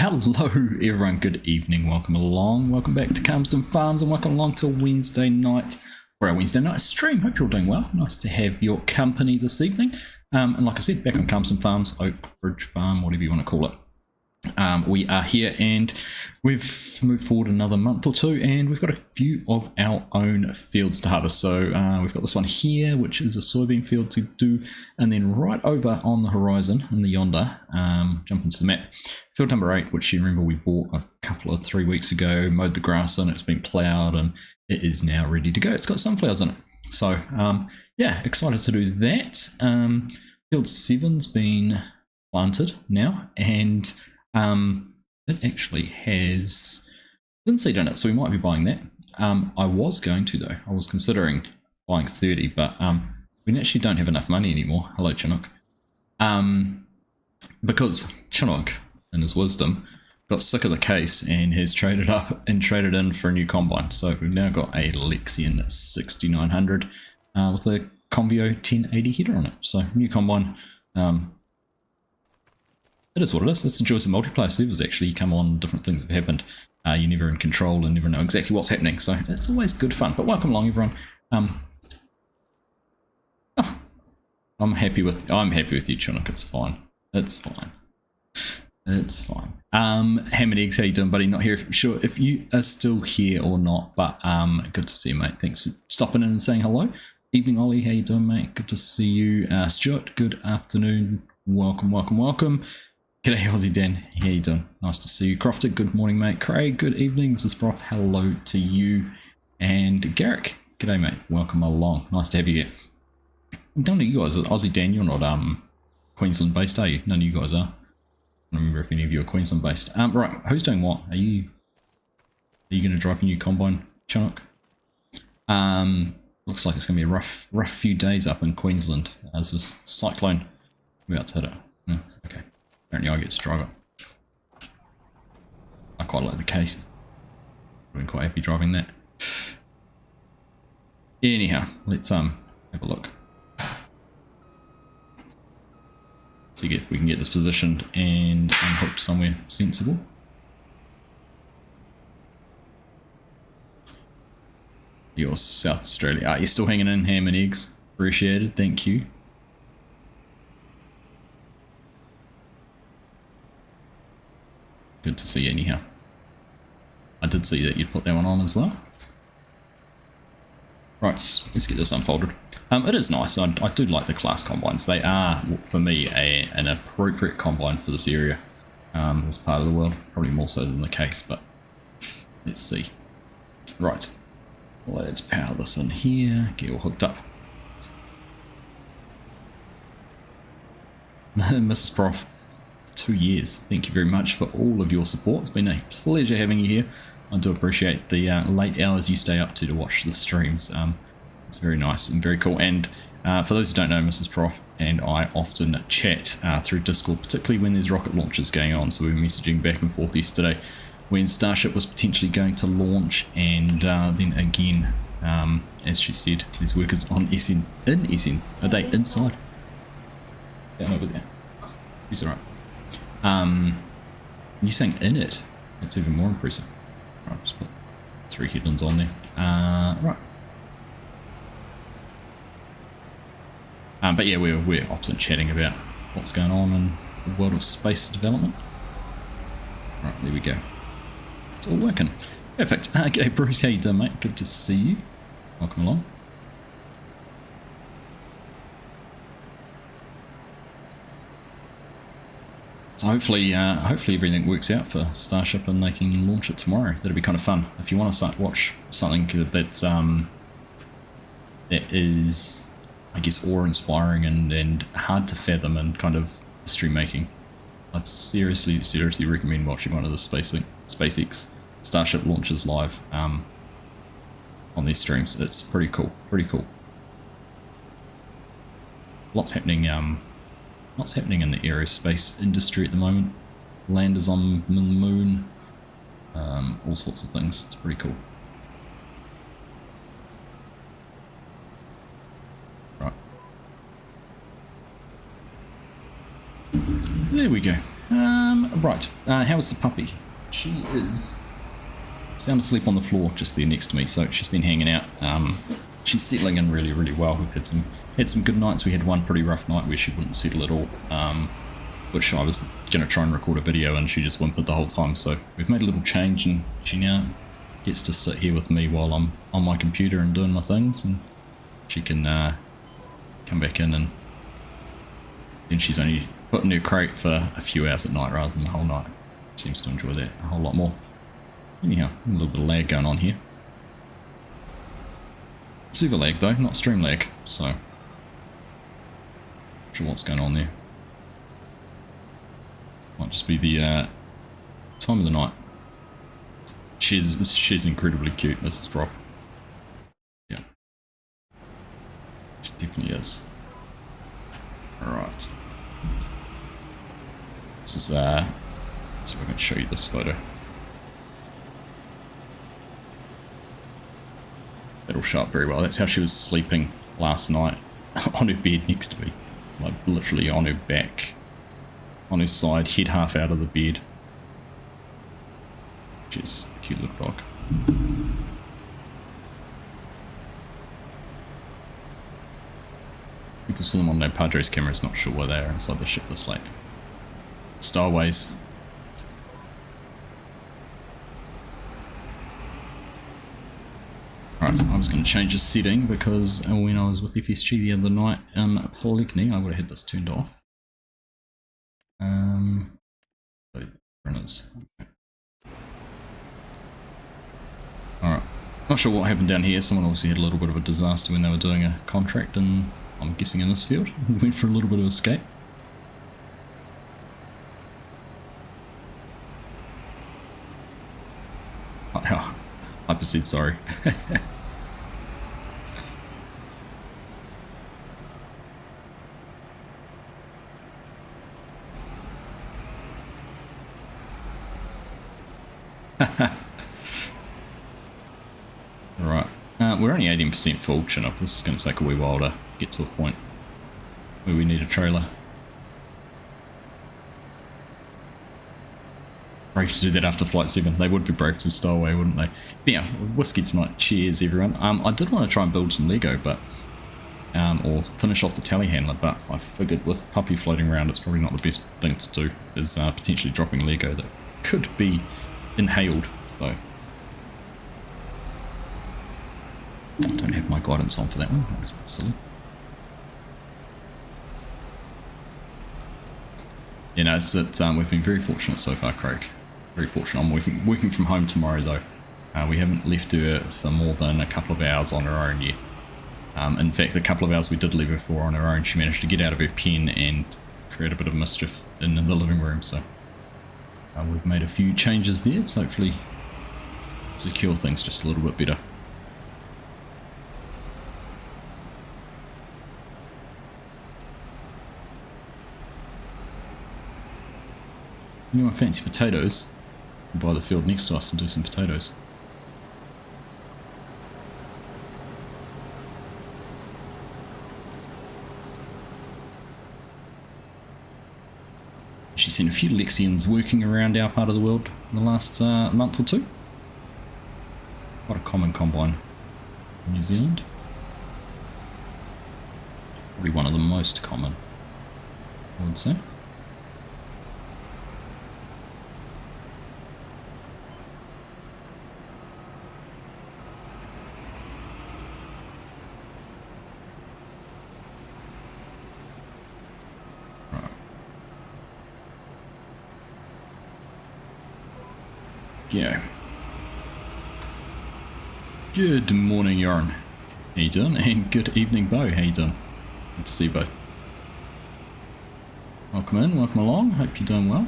Hello everyone, good evening, welcome along, welcome back to Calmsden Farms and welcome along to Wednesday night for our Wednesday night stream. Hope you're all doing well, nice to have your company this evening. And like I said, back on Calmsden Farms, Oak Ridge Farm, whatever you want to call it. We are here and we've moved forward another month or two and we've got a few of our own fields to harvest. So we've got this one here, which is a soybean field to do, and then right over on the horizon in the yonder, jump into the map, field number 8, which you remember we bought a couple of 3 weeks ago, mowed the grass in, it's been ploughed and it is now ready to go. It's got sunflowers in it. So yeah, excited to do that. Field 7's been planted now, and it actually has linseed in it, so we might be buying that. I was going to though. I was considering buying 30, but we actually don't have enough money anymore. Hello, Chinook. Because Chinook, in his wisdom, got sick of the case and has traded up and traded in for a new combine. So we've now got a Lexion 6900 with a Convio 1080 header on it. So new combine. It is what it is. It's the joys of multiplayer servers. Actually, you come on, different things have happened. You're never in control and never know exactly what's happening. So it's always good fun. But welcome along, everyone. I'm happy with you, Chinook. It's fine. It's fine. It's fine. Ham and Eggs, how you doing, buddy? Not here. Sure if you are still here or not. But good to see you, mate. Thanks for stopping in and saying hello. Evening, Ollie. How you doing, mate? Good to see you. Stuart, good afternoon. Welcome, welcome, welcome. G'day, Aussie Dan. How you doing? Nice to see you. Crofted, good morning, mate. Craig, good evening. Mrs. Prof, hello to you. And Garrick, g'day, mate. Welcome along. Nice to have you here. None of you guys, Aussie Dan, you're not Queensland based, are you? None of you guys are. I don't remember if any of you are Queensland based. Right, who's doing what? Are you going to drive a new combine, Chinook? Looks like it's going to be a rough few days up in Queensland as this cyclone about to hit it. Yeah, okay. Apparently I get to drive it. I quite like the case. I've been quite happy driving that. Anyhow, let's have a look. See if we can get this positioned and unhooked somewhere sensible. You're South Australia. You're still hanging in, Ham and Eggs. Appreciated, thank you. Good to see you anyhow. I did see that you'd put that one on as well. Right, let's get this unfolded. It is nice. I do like the class combines. They are, for me, an appropriate combine for this area, this part of the world. Probably more so than the case, but let's see. Right, let's power this in here. Get all hooked up. Mrs. Prof, 2 years. Thank you very much for all of your support. It's been a pleasure having you here. I do appreciate the late hours you stay up to watch the streams. It's very nice and very cool. And for those who don't know, Mrs. Prof and I often chat through Discord, particularly when there's rocket launches going on. So we were messaging back and forth yesterday when Starship was potentially going to launch, and then again, as she said, there's workers on SN. In SN? Are they inside? Down over there. He's alright. You're saying in it? That's even more impressive. Right, just put 3 headlands on there. Right. But yeah, we're often chatting about what's going on in the world of space development. Right, there we go. It's all working. Perfect. Okay, Bruce, how you doing, mate? Good to see you. Welcome along. So hopefully everything works out for Starship and they can launch it tomorrow. That'll be kind of fun. If you want to watch something that's that is, I guess, awe-inspiring and hard to fathom and kind of history making, I'd seriously recommend watching one of the SpaceX Starship launches live on these streams. It's pretty cool. Lots happening in the aerospace industry at the moment. Landers on the moon, all sorts of things. It's pretty cool. Right. There we go. Right, how's the puppy? She is sound asleep on the floor just there next to me, so she's been hanging out. She's settling in really, really well. We've had some good nights. We had one pretty rough night where she wouldn't settle at all, which I was going to try and record a video and she just whimpered the whole time. So we've made a little change and she now gets to sit here with me while I'm on my computer and doing my things, and she can come back in, and then she's only put in her crate for a few hours at night rather than the whole night. Seems to enjoy that a whole lot more. Anyhow, a little bit of lag going on here. Server lag though, not stream lag, so not sure what's going on there. Might just be the time of the night. She's incredibly cute, Mrs. Brock. Yeah, she definitely is. Alright. This is so if I can show you this photo. That'll show up very well. That's how she was sleeping last night, on her bed next to me. Like literally on her back, on her side, head half out of the bed. She's a cute little dog. People saw them on their Padres cameras, not sure where they are inside the ship this late. Starways. Alright, so I was going to change the setting because when I was with FSG the other night, Polygyny, I would have had this turned off. Runners. Okay. Alright, not sure what happened down here. Someone obviously had a little bit of a disaster when they were doing a contract, and I'm guessing in this field. Went for a little bit of escape. Oh, I said sorry. Right, we're only 18% full, chin up. This is going to take a wee while to get to a point where we need a trailer. Brave to do that after Flight 7. They would be brave to stow away, wouldn't they? But yeah, whiskey tonight. Cheers, everyone. I did want to try and build some Lego, but or finish off the telehandler, but I figured with Puppy floating around, it's probably not the best thing to do, is potentially dropping Lego that could be inhaled, so I don't have my guidance on for that one. That was a bit silly. You know, we've been very fortunate so far, Craig. Very fortunate. I'm working from home tomorrow though. We haven't left her for more than a couple of hours on her own yet. In fact, the couple of hours we did leave her for on her own, she managed to get out of her pen and create a bit of mischief in the living room. So we've made a few changes there to hopefully secure things just a little bit better. Anyone fancy potatoes? We'll buy the field next to us and do some potatoes. She's seen a few Lexians working around our part of the world in the last month or two. Quite a common combine in New Zealand. Probably one of the most common, I would say. Yeah. Good morning, Yoran. How you doing? And good evening, Bo. How you doing? Good to see you both. Welcome in, welcome along. Hope you're doing well.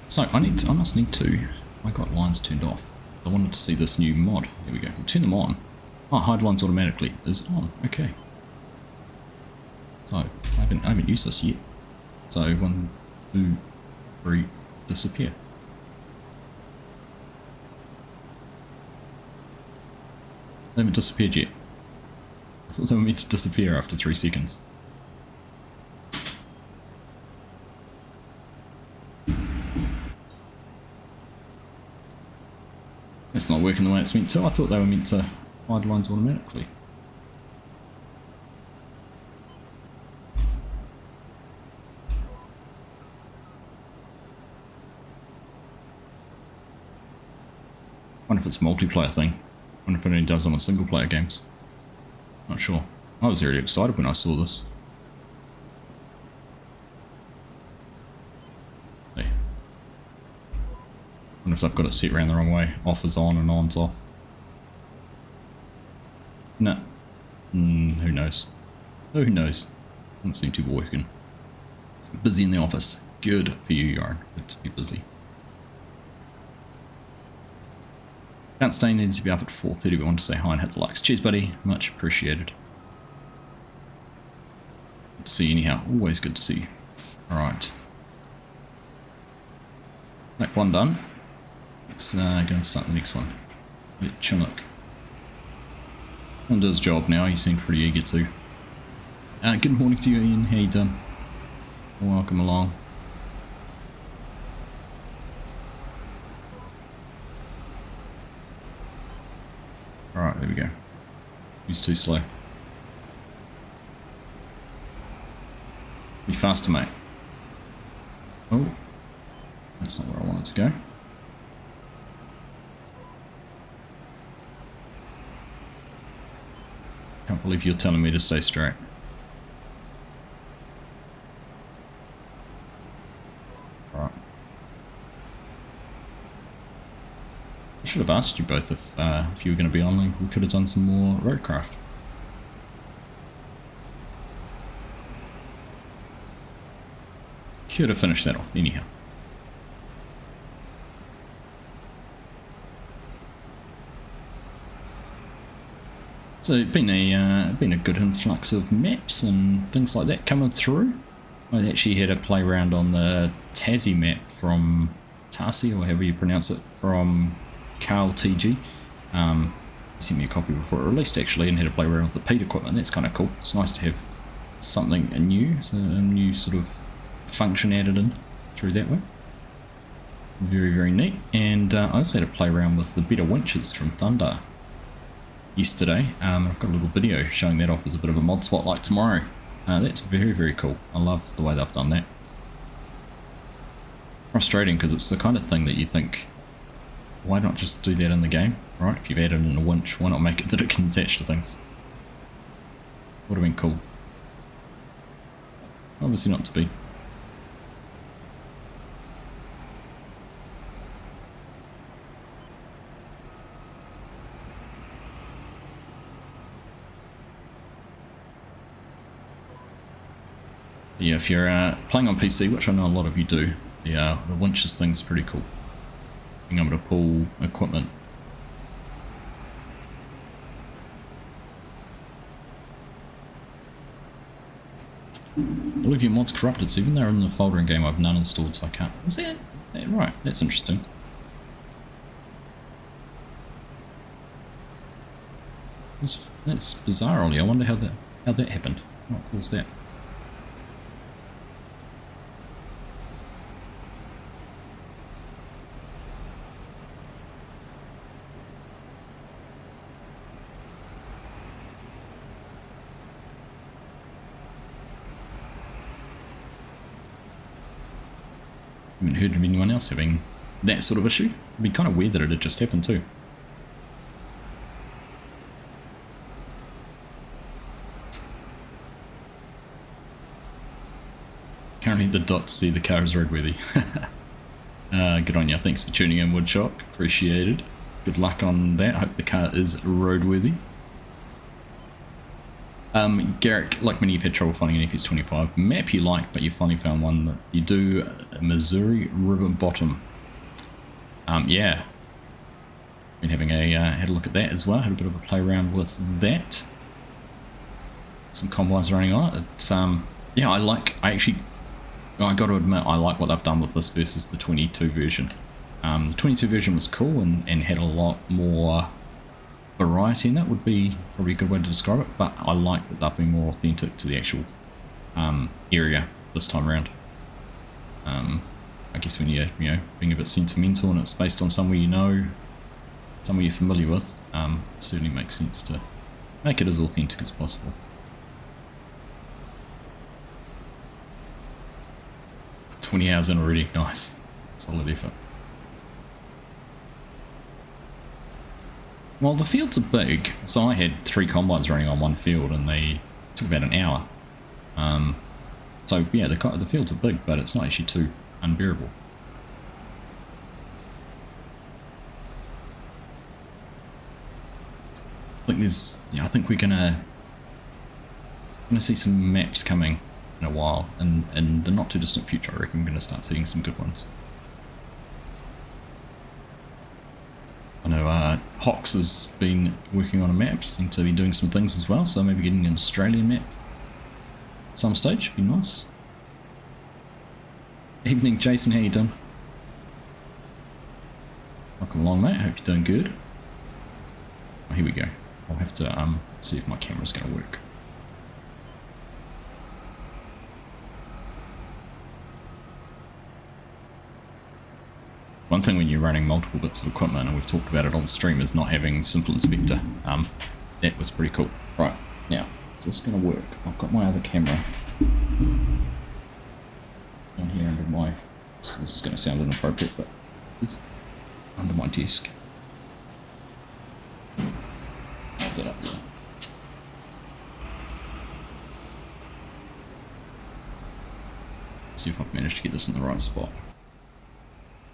So I must need to. I got lines turned off. I wanted to see this new mod. Here we go. We'll turn them on. Oh, hide lines automatically is on. Okay. So I haven't used this yet. So 1, 2, 3. Disappear. They haven't disappeared yet. I thought they were meant to disappear after 3 seconds. It's not working the way it's meant to. I thought they were meant to hide lines automatically. Wonder if it's a multiplayer thing. Wonder if it only does on a single player games. Not sure. I was really excited when I saw this. Hey. Wonder if they've got it set around the wrong way. Off is on and on's off. No. Who knows? Who knows? Doesn't seem to be working. Busy in the office. Good for you, Yarn. Good to be busy. Calmsden needs to be up at 4:30. We want to say hi and hit the likes. Cheers, buddy. Much appreciated. Good to see you anyhow. Always good to see you. Alright. That one done. Let's go and start the next one. Let Chinook. On to his job now. He seemed pretty eager to. Good morning to you, Ian. How you doing? Welcome along. Alright, there we go. He's too slow. Be faster, mate. Oh. That's not where I wanted to go. Can't believe you're telling me to stay straight. Alright. I should have asked you both if you were going to be on. Like, we could have done some more roadcraft. Could have finished that off anyhow. So it's been a good influx of maps and things like that coming through. I actually had a play around on the Tassie map from Tarsi, or however you pronounce it, from Carl TG. He sent me a copy before it released actually, and had a play around with the Pete equipment. That's kind of cool. It's nice to have something new, so a new sort of function added in through that way. Very, very neat. And I also had a play around with the better winches from Thunder yesterday. I've got a little video showing that off as a bit of a mod spotlight tomorrow. That's very, very cool. I love the way they've done that. Frustrating because it's the kind of thing that you think, why not just do that in the game, right? If you've added in a winch, why not make it that it can attach to things? Would have been cool. Obviously not to be. Yeah, if you're playing on PC, which I know a lot of you do, the winches thing's pretty cool. Being able to pull equipment. All of your mods corrupted, so even though they're in the folder in game, I've none installed, so I can't. Is that right? That's interesting. That's bizarre, Ollie. I wonder how that happened. What caused that? I haven't heard of anyone else having that sort of issue. It'd be kind of weird that it had just happened too. Currently the dot to see the car is roadworthy. Good on you. Thanks for tuning in, Woodchock. Appreciated. Good luck on that. I hope the car is roadworthy. Garrick, like many, you've had trouble finding an FS25 map you like, but you finally found one that you do. Missouri River Bottom. Yeah. Been having had a look at that as well. Had a bit of a play around with that. Some combines running on it. It's yeah, I got to admit, I like what they've done with this versus the 22 version. The 22 version was cool and had a lot more variety in it, would be probably a good way to describe it, but I like that they've been more authentic to the actual area this time around. I guess when you're being a bit sentimental and it's based on somewhere you know, somewhere you're familiar with, it certainly makes sense to make it as authentic as possible. "20 hours in already, nice, solid effort." Well, the fields are big, so I had 3 combines running on one field and they took about an hour. So yeah, the fields are big, but it's not actually too unbearable. I think we're gonna see some maps coming in a while, and in the not too distant future I reckon we're gonna start seeing some good ones. I know Hox has been working on a map, seems to be doing some things as well, so maybe getting an Australian map at some stage would be nice. Evening Jason, how you doing? Welcome along, mate, hope you're doing good. Oh, here we go. I'll have to see if my camera's going to work. One thing when you're running multiple bits of equipment, and we've talked about it on stream, is not having Simple Inspector. That was pretty cool. Right, now, is this going to work? I've got my other camera down here under my... So this is going to sound inappropriate, but it's under my desk. Hold that up there. See if I've managed to get this in the right spot.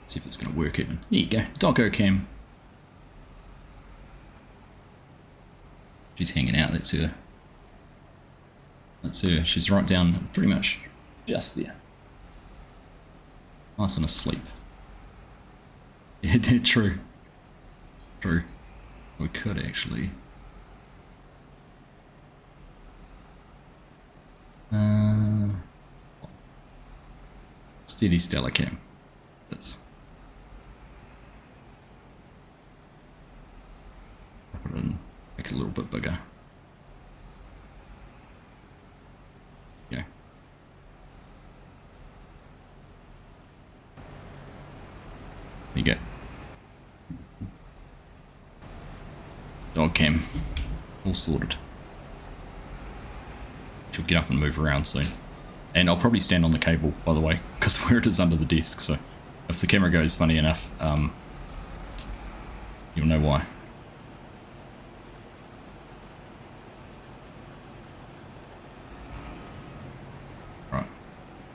See if it's going to work even. There you go, doggo cam. She's hanging out, that's her. That's her, she's right down pretty much just there. Nice and asleep. Yeah, true. True. We could actually. Steady Stella cam. This. Put it in, make it a little bit bigger. Yeah. There you go. Dog cam. All sorted. She'll get up and move around soon. And I'll probably stand on the cable, by the way, because where it is under the desk, so if the camera goes funny enough, you'll know why. Right.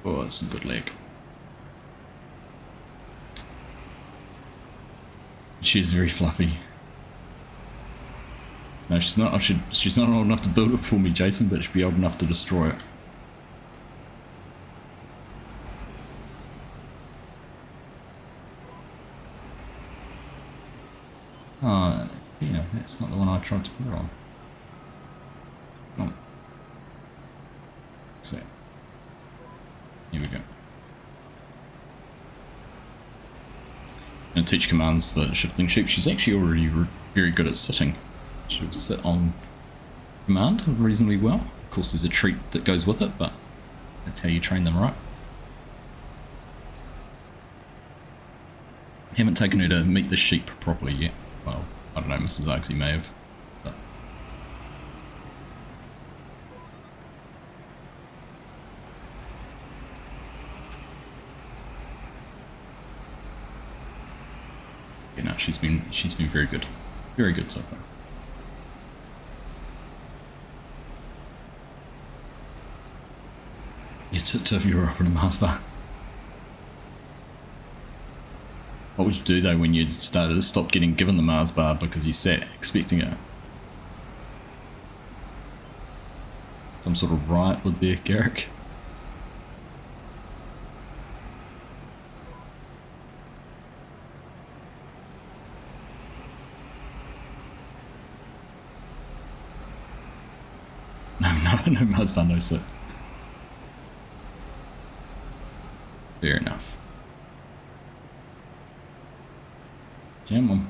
Oh, that's some good leg. She's very fluffy. No, she's not. She's not old enough to build it for me, Jason, but she'll be old enough to destroy it. Yeah, that's not the one I tried to put it on. Come on. What's that? Here we go. I'm going to teach commands for shifting sheep. She's actually already very good at sitting. She'll sit on command reasonably well. Of course, there's a treat that goes with it, but that's how you train them right. Haven't taken her to meet the sheep properly yet. Well, I don't know, Mrs. Argsy may have. But yeah, no, she's been very good. Very good so far. You took your off in a Mars bar. What would you do though when you started to stop getting given the Mars bar because you sat expecting it? Some sort of riot with there, Garrick? No Mars bar, no sir. Fair enough. Come on.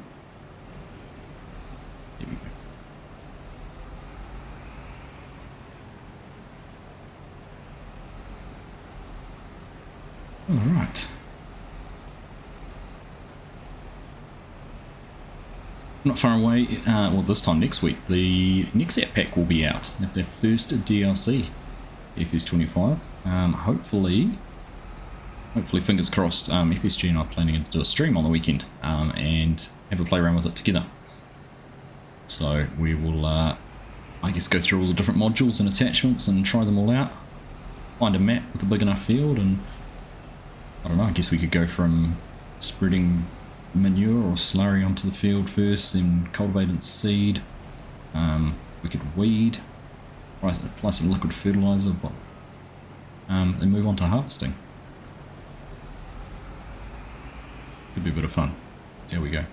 Here we go. All right. not far away, well this time next week, the next app pack will be out. They have their first DLC, FS25. Hopefully, fingers crossed, FSG and I are planning to do a stream on the weekend and have a play around with it together. So we will, I guess, go through all the different modules and attachments and try them all out. Find a map with a big enough field, and I don't know, I guess we could go from spreading manure or slurry onto the field first, then cultivate and seed. We could weed, apply some liquid fertilizer, but then move on to harvesting. Could be a bit of fun. There we go.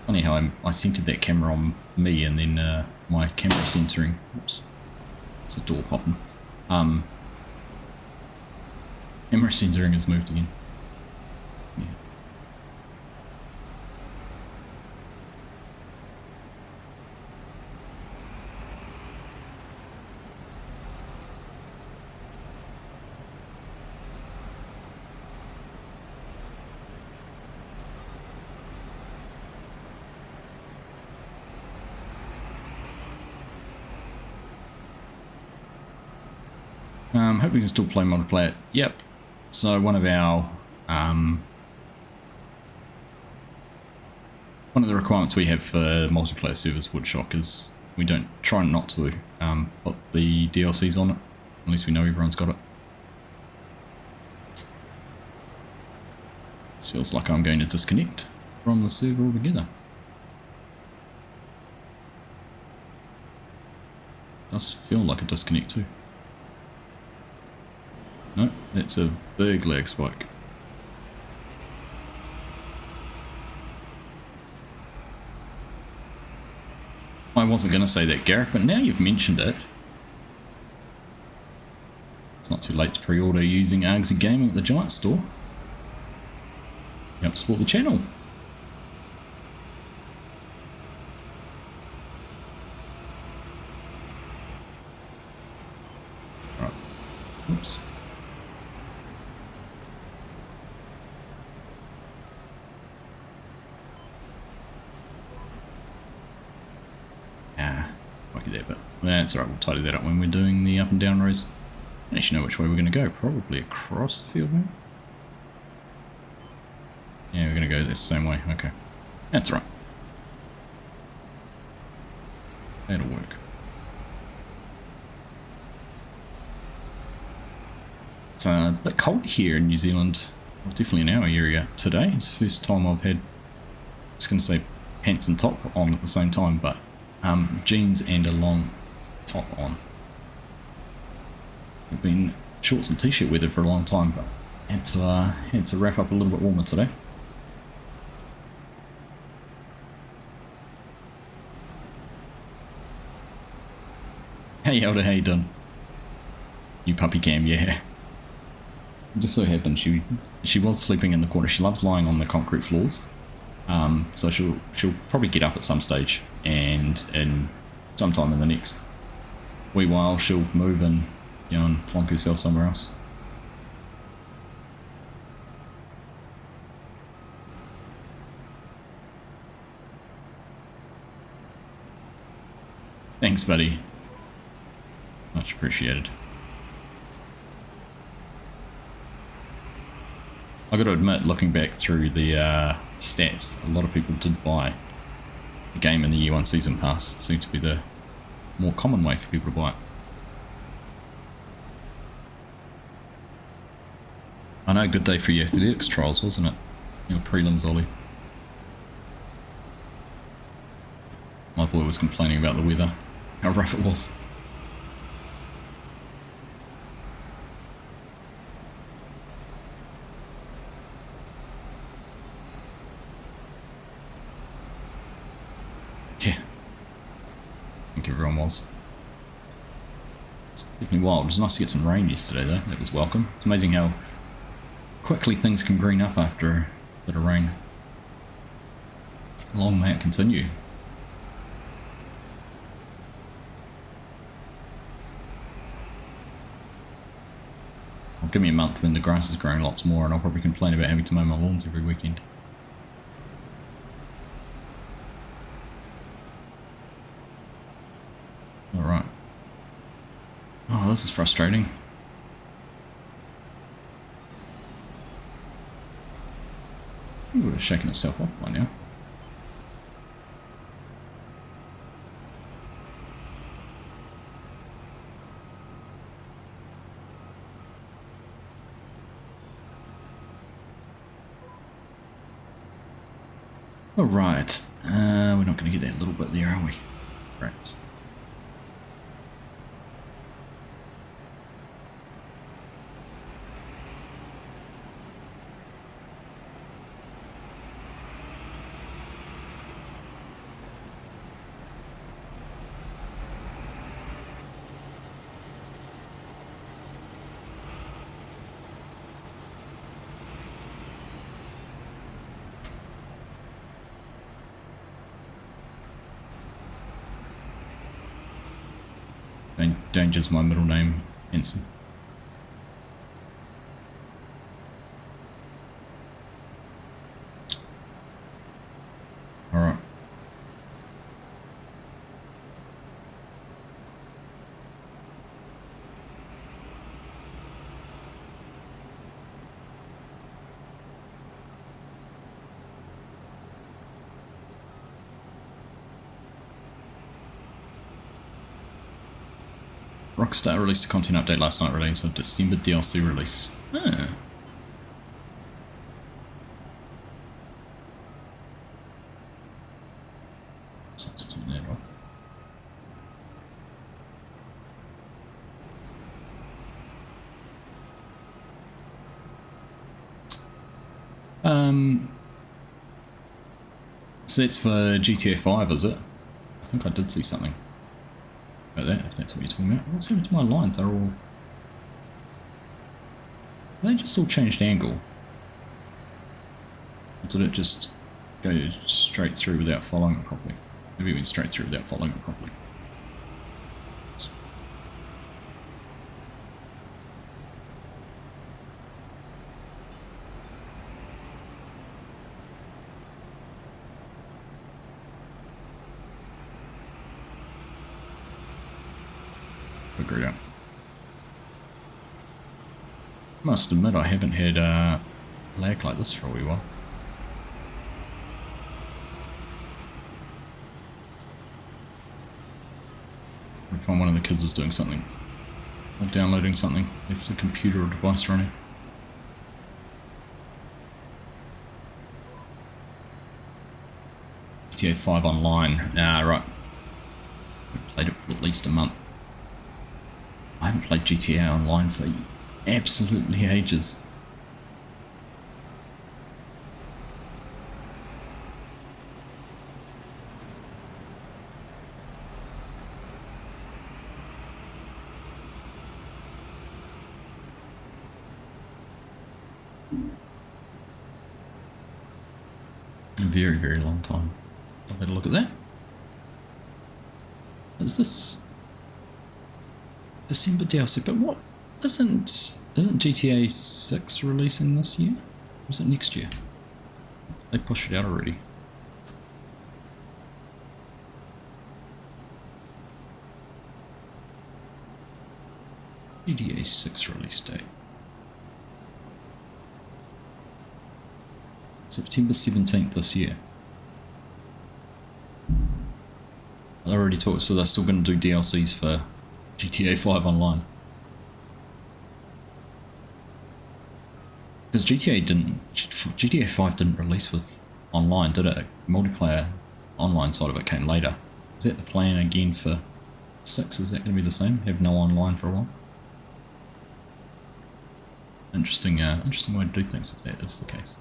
Funny how I centered that camera on me and then my camera centering. Oops, it's a door popping. Camera centering has moved again. Yeah. Hope we can still play multiplayer. Yep. So one of our one of the requirements we have for multiplayer servers, Woodshock, is we don't try not to put the DLCs on it unless we know everyone's got it. This feels like I'm going to disconnect from the server altogether. Does feel like a disconnect too. No, it's a big lag spike. I wasn't going to say that, Garrick, but now you've mentioned it. It's not too late to pre-order using Argsy Gaming at the Giant Store. Help support the channel. Right. Oops. There, but that's alright, we'll tidy that up when we're doing the up and down rows. I don't actually know which way we're going to go, probably across the field, maybe? Yeah, we're going to go this same way, okay. That's right. That'll work. It's a bit cold here in New Zealand, well, definitely in our area today. It's the first time I've had, I was going to say pants and top on at the same time, but jeans and a long top on. It's been shorts and t-shirt weather for a long time, but had to wrap up a little bit warmer today. Hey Elder, how you doing? You puppy cam, yeah. It just so happened she was sleeping in the corner. She loves lying on the concrete floors. So she'll probably get up at some stage, and sometime in the next wee while she'll move and go and plonk herself somewhere else. Thanks, buddy. Much appreciated. I got to admit, looking back through the stats, a lot of people did buy the game in the Year 1 Season Pass. Seems to be the more common way for people to buy it. I know, good day for your athletics trials, wasn't it? Your prelims, Ollie. My boy was complaining about the weather, how rough it was. Yeah, I think everyone was. Definitely wild. It was nice to get some rain yesterday though, that was welcome. It's amazing how quickly things can green up after a bit of rain. Long may it continue. give me a month when the grass is growing lots more and I'll probably complain about having to mow my lawns every weekend. Alright. Oh, this is frustrating. It would have shaken itself off by now. Alright, we're not going to get that little bit there, are we? Rats. Danger's my middle name, Henson. Alright. Rockstar released a content update last night relating to a December DLC release. Ah. So let's turn that off. So that's for GTA 5, is it? I think I did see something about that, if that's what you're talking about. What's happened to my lines? They're all... They just all changed angle. Or did it just go straight through without following it properly? Maybe it went straight through without following it properly. Figure it out. Must admit I haven't had lag like this for a wee while. I find one of the kids is doing something, or downloading something, left the computer or device running. GTA 5 online. Ah, right. I played it for at least a month. I haven't played GTA Online for absolutely ages. A very, very long time. I'll have a look at that. Is this December DLC? But what isn't GTA 6 releasing this year? Or is it next year? They pushed it out already. GTA 6 release date. September 17th this year. I already talked, so they're still going to do DLCs for GTA 5 Online. Because GTA 5 didn't release with online, did it? The multiplayer online side of it came later. Is that the plan again for 6? Is that going to be the same? Have no online for a while? Interesting way to do things if that is the case.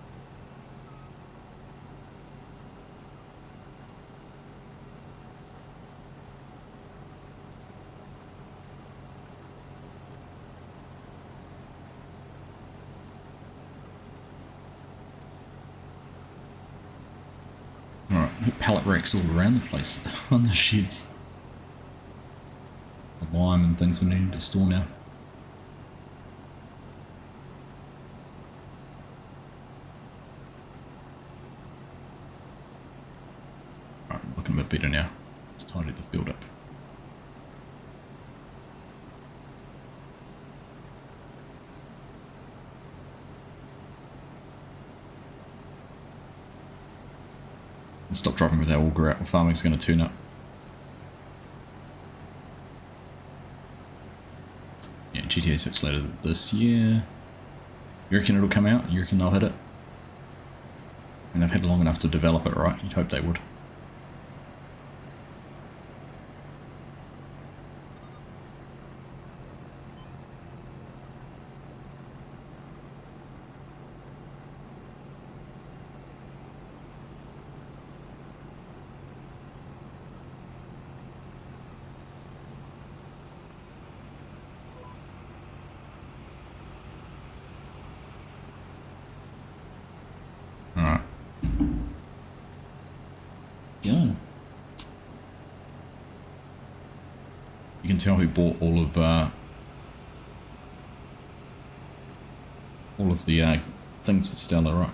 Pallet racks all around the place on the sheds. The lime and things we needed to store now. bit better now. It's tidied the field up. Stop driving with our auger out, or farming's going to turn up. Yeah, GTA 6 later this year. You reckon it'll come out? You reckon they'll hit it? And they've had long enough to develop it, right? You'd hope they would. Alright. Yeah. You can tell who bought all of the things for Stella, right?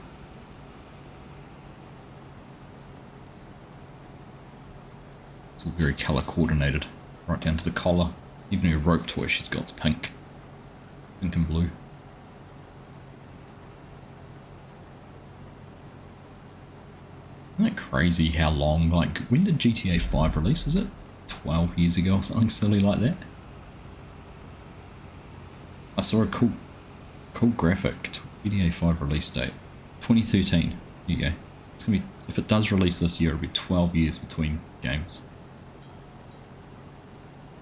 It's all very colour coordinated, right down to the collar. Even her rope toy she's got's pink and blue. Isn't it crazy how long, like, when did GTA 5 release? Is it 12 years ago or something silly like that? I saw a cool graphic, GTA 5 release date, 2013, here you go. It's gonna be, if it does release this year, it'll be 12 years between games.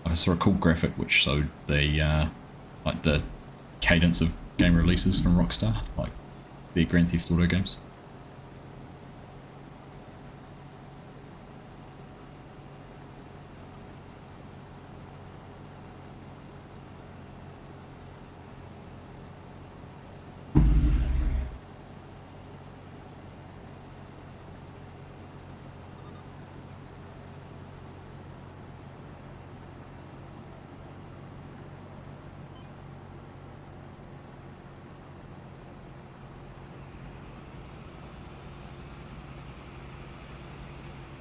I saw a cool graphic which showed the, like the cadence of game releases from Rockstar, like their Grand Theft Auto games.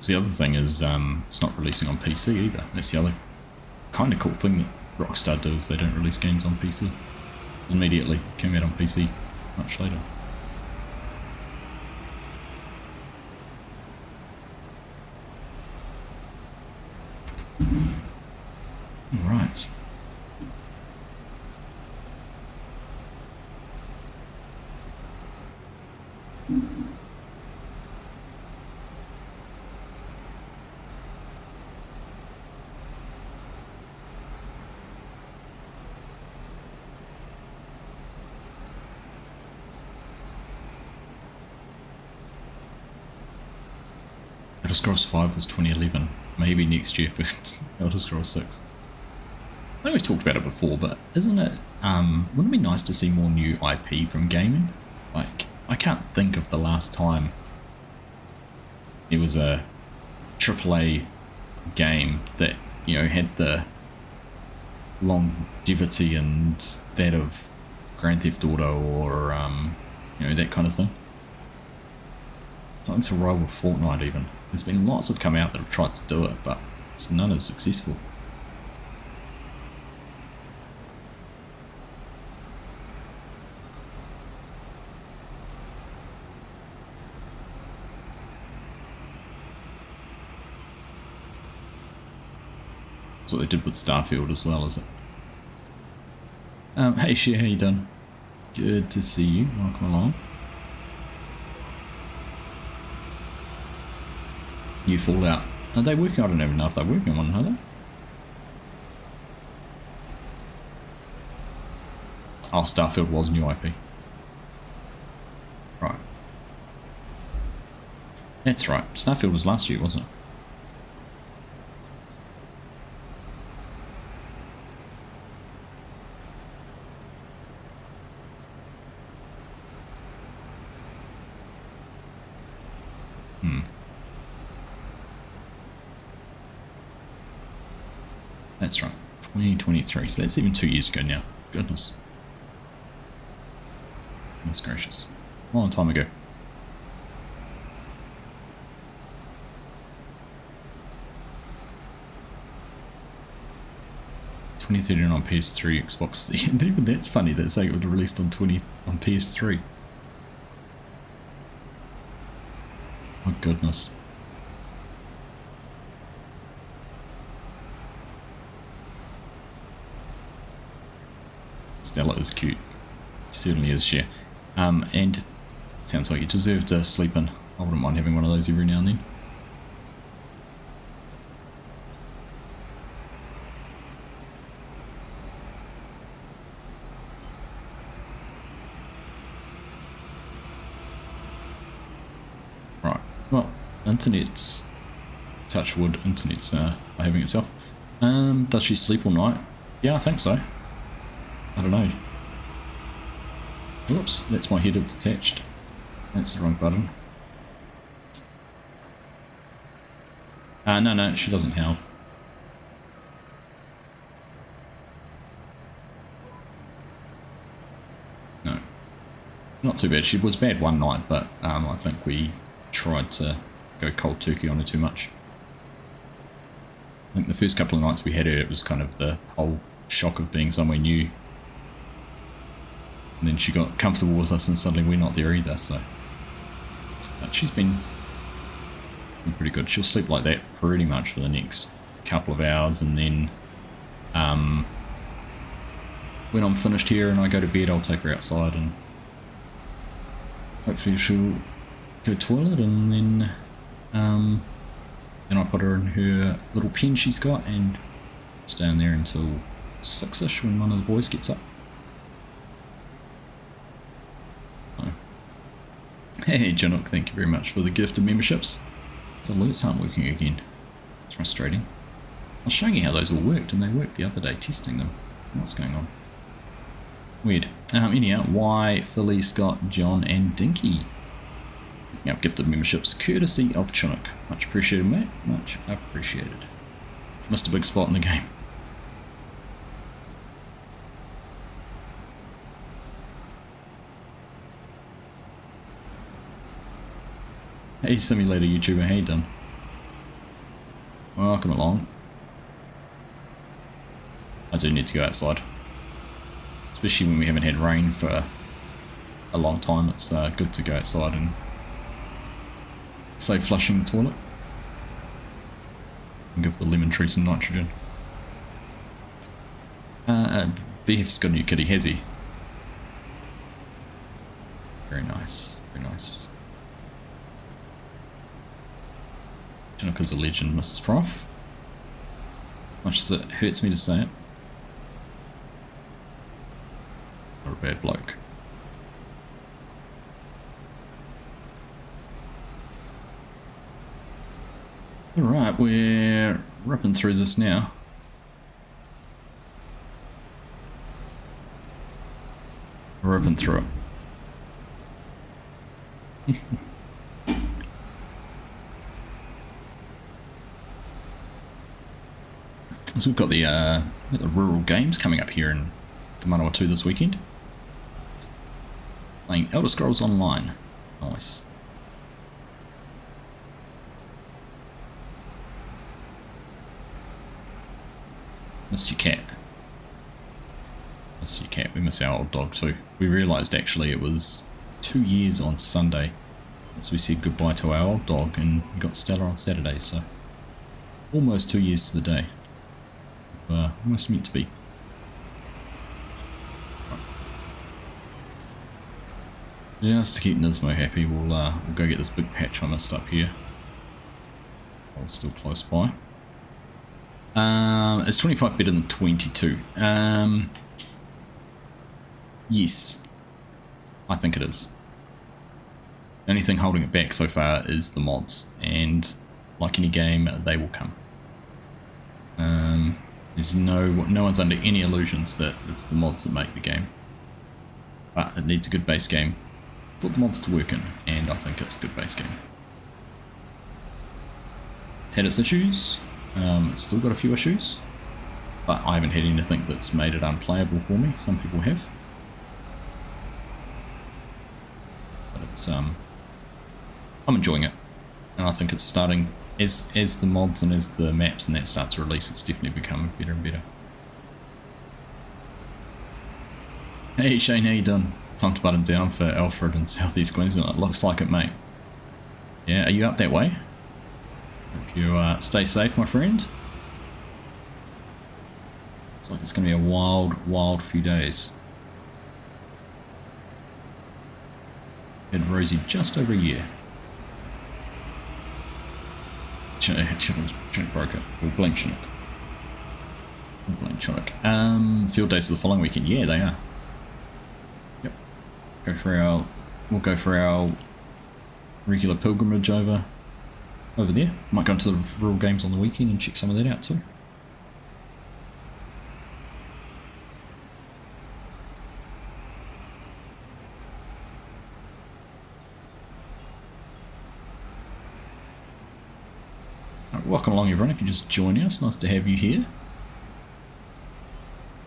The other thing is it's not releasing on PC either. That's the other kind of cool thing that Rockstar does. They don't release games on PC. Immediately came out on PC much later. All right. Elder Scrolls 5 was 2011, maybe next year, but Elder Scrolls 6. I think we've talked about it before, but isn't it, wouldn't it be nice to see more new IP from gaming? Like, I can't think of the last time it was a AAA game that, you know, had the longevity and that of Grand Theft Auto or, you know, that kind of thing. Something to rival Fortnite even. There's been lots have come out that have tried to do it, but none is successful. That's what they did with Starfield as well, is it? Hey Shea, how you doing? Good to see you. Welcome along. New Fallout. Are they working? I don't even know if they're working on one, are they? Oh, Starfield was new IP. Right. That's right. Starfield was last year, wasn't it? That's right, 2023, so that's even 2 years ago now. Goodness. Goodness gracious. A long time ago. 2013 on PS3, Xbox. And even that's funny that say it was released on PS3. Oh goodness. Stella is cute. Certainly is, yeah. And sounds like you deserve to sleep in. I wouldn't mind having one of those every now and then. Right, well, internet's, touch wood, internet's behaving itself. Does she sleep all night? Yeah, I think so. I don't know. Whoops, that's my header detached. That's the wrong button. No, she doesn't howl. No. Not too bad. She was bad one night, but I think we tried to go cold turkey on her too much. I think the first couple of nights we had her, it was kind of the whole shock of being somewhere new. And then she got comfortable with us and suddenly we're not there either, so. But she's been pretty good. She'll sleep like that pretty much for the next couple of hours, and then when I'm finished here and I go to bed, I'll take her outside and hopefully she'll go toilet, and then I put her in her little pen she's got and stay in there until 6ish when one of the boys gets up. Hey Janook, thank you very much for the gift of memberships. Those alerts aren't working again. It's frustrating. I was showing you how those all worked, and they worked the other day, testing them. What's going on? Weird. Anyhow, why Philly, Scott, John, and Dinky? Picking up gift of memberships courtesy of Chinook. Much appreciated, mate. Much appreciated. Missed a big spot in the game. Hey simulator YouTuber, how you done? Welcome along. I do need to go outside. Especially when we haven't had rain for a long time, it's good to go outside and save flushing the toilet. And give the lemon tree some nitrogen. BF's got a new kitty, has he? Very nice, very nice. Chinook is a legend, Mrs. Prof. Much as it hurts me to say it. Not a bad bloke. Alright, we're ripping through this now. Ripping through it. So we've got the rural games coming up here in the Manawatu this weekend. Playing Elder Scrolls Online. Nice. Miss your cat. Miss your cat. We miss our old dog too. We realised actually it was 2 years on Sunday since we said goodbye to our old dog, and we got Stella on Saturday, so almost 2 years to the day. Almost meant to be. Just to keep Nismo happy, we'll go get this big patch I missed up here. Oh, still close by. It's 25 better than 22. Yes, I think it is. The only thing holding it back so far is the mods, and like any game, they will come. There's no one's under any illusions that it's the mods that make the game. But it needs a good base game for the mods to work in, and I think it's a good base game. It's had its issues, it's still got a few issues, but I haven't had anything that's made it unplayable for me. Some people have. But it's I'm enjoying it, and I think it's starting, as the mods and as the maps and that start to release, it's definitely becoming better and better. Hey Shane, how you doing? Time to button down for Alfred in southeast Queensland. It looks like it, mate. Yeah, are you up that way? Hope you stay safe, my friend. Looks like it's going to be a wild, wild few days. Had Rosie just over a year. Chinook broke it. Or blame Chinook. Blame Chinook. Field days of the following weekend. Yeah, they are. Yep. We'll go for our regular pilgrimage over there. Might go into the rural games on the weekend and check some of that out too. Welcome along everyone, if you're just joining us, nice to have you here.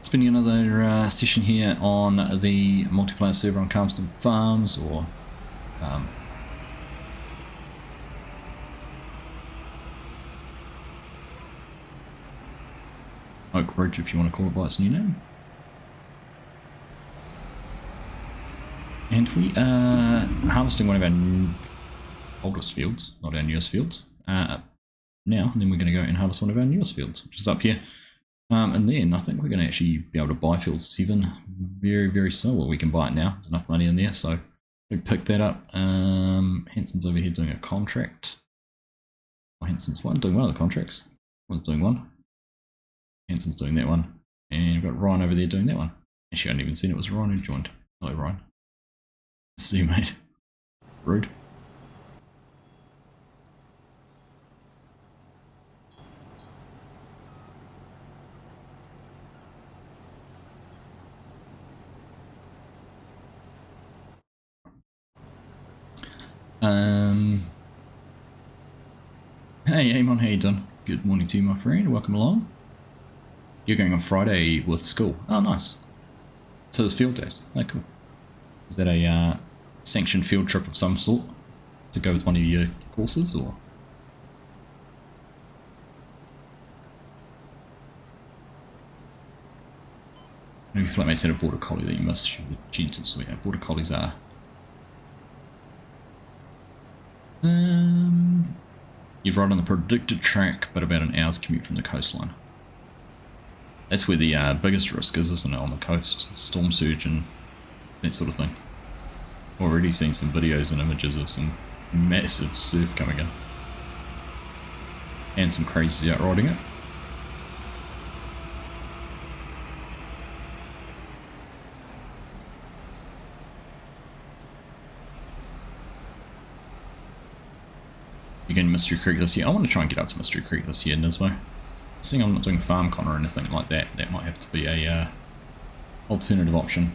Spending another session here on the multiplayer server on Calmsden Farms, or Oak Bridge if you want to call it by its new name. And we are harvesting one of our oldest fields, not our newest fields. Now, and then we're going to go and harvest one of our newest fields, which is up here. And then I think we're going to actually be able to buy field 7 very, very soon. Well, we can buy it now. There's enough money in there, so we pick that up. Hanson's over here doing a contract. Oh, Hanson's doing one of the contracts. One's doing one. Hanson's doing that one. And we've got Ryan over there doing that one. Actually, I hadn't even seen it was Ryan who joined. Hello, Ryan. See you, mate. Rude. Hey Amon, how you doing? Good morning to you, my friend. Welcome along. You're going on Friday with school. Oh, nice. So there's field days. Oh, cool. Is that a sanctioned field trip of some sort to go with one of your courses, or? Maybe flatmates had a border collie that you must. Jesus, yeah, border collies are. You've ride on the predicted track, but about an hour's commute from the coastline. That's where the biggest risk is, isn't it, on the coast? Storm surge and that sort of thing. Already seen some videos and images of some massive surf coming in. And some crazies out riding it. Again, Mystery Creek this year. I want to try and get up to Mystery Creek this year, Nismo. Seeing I'm not doing FarmCon or anything like that, that might have to be a alternative option.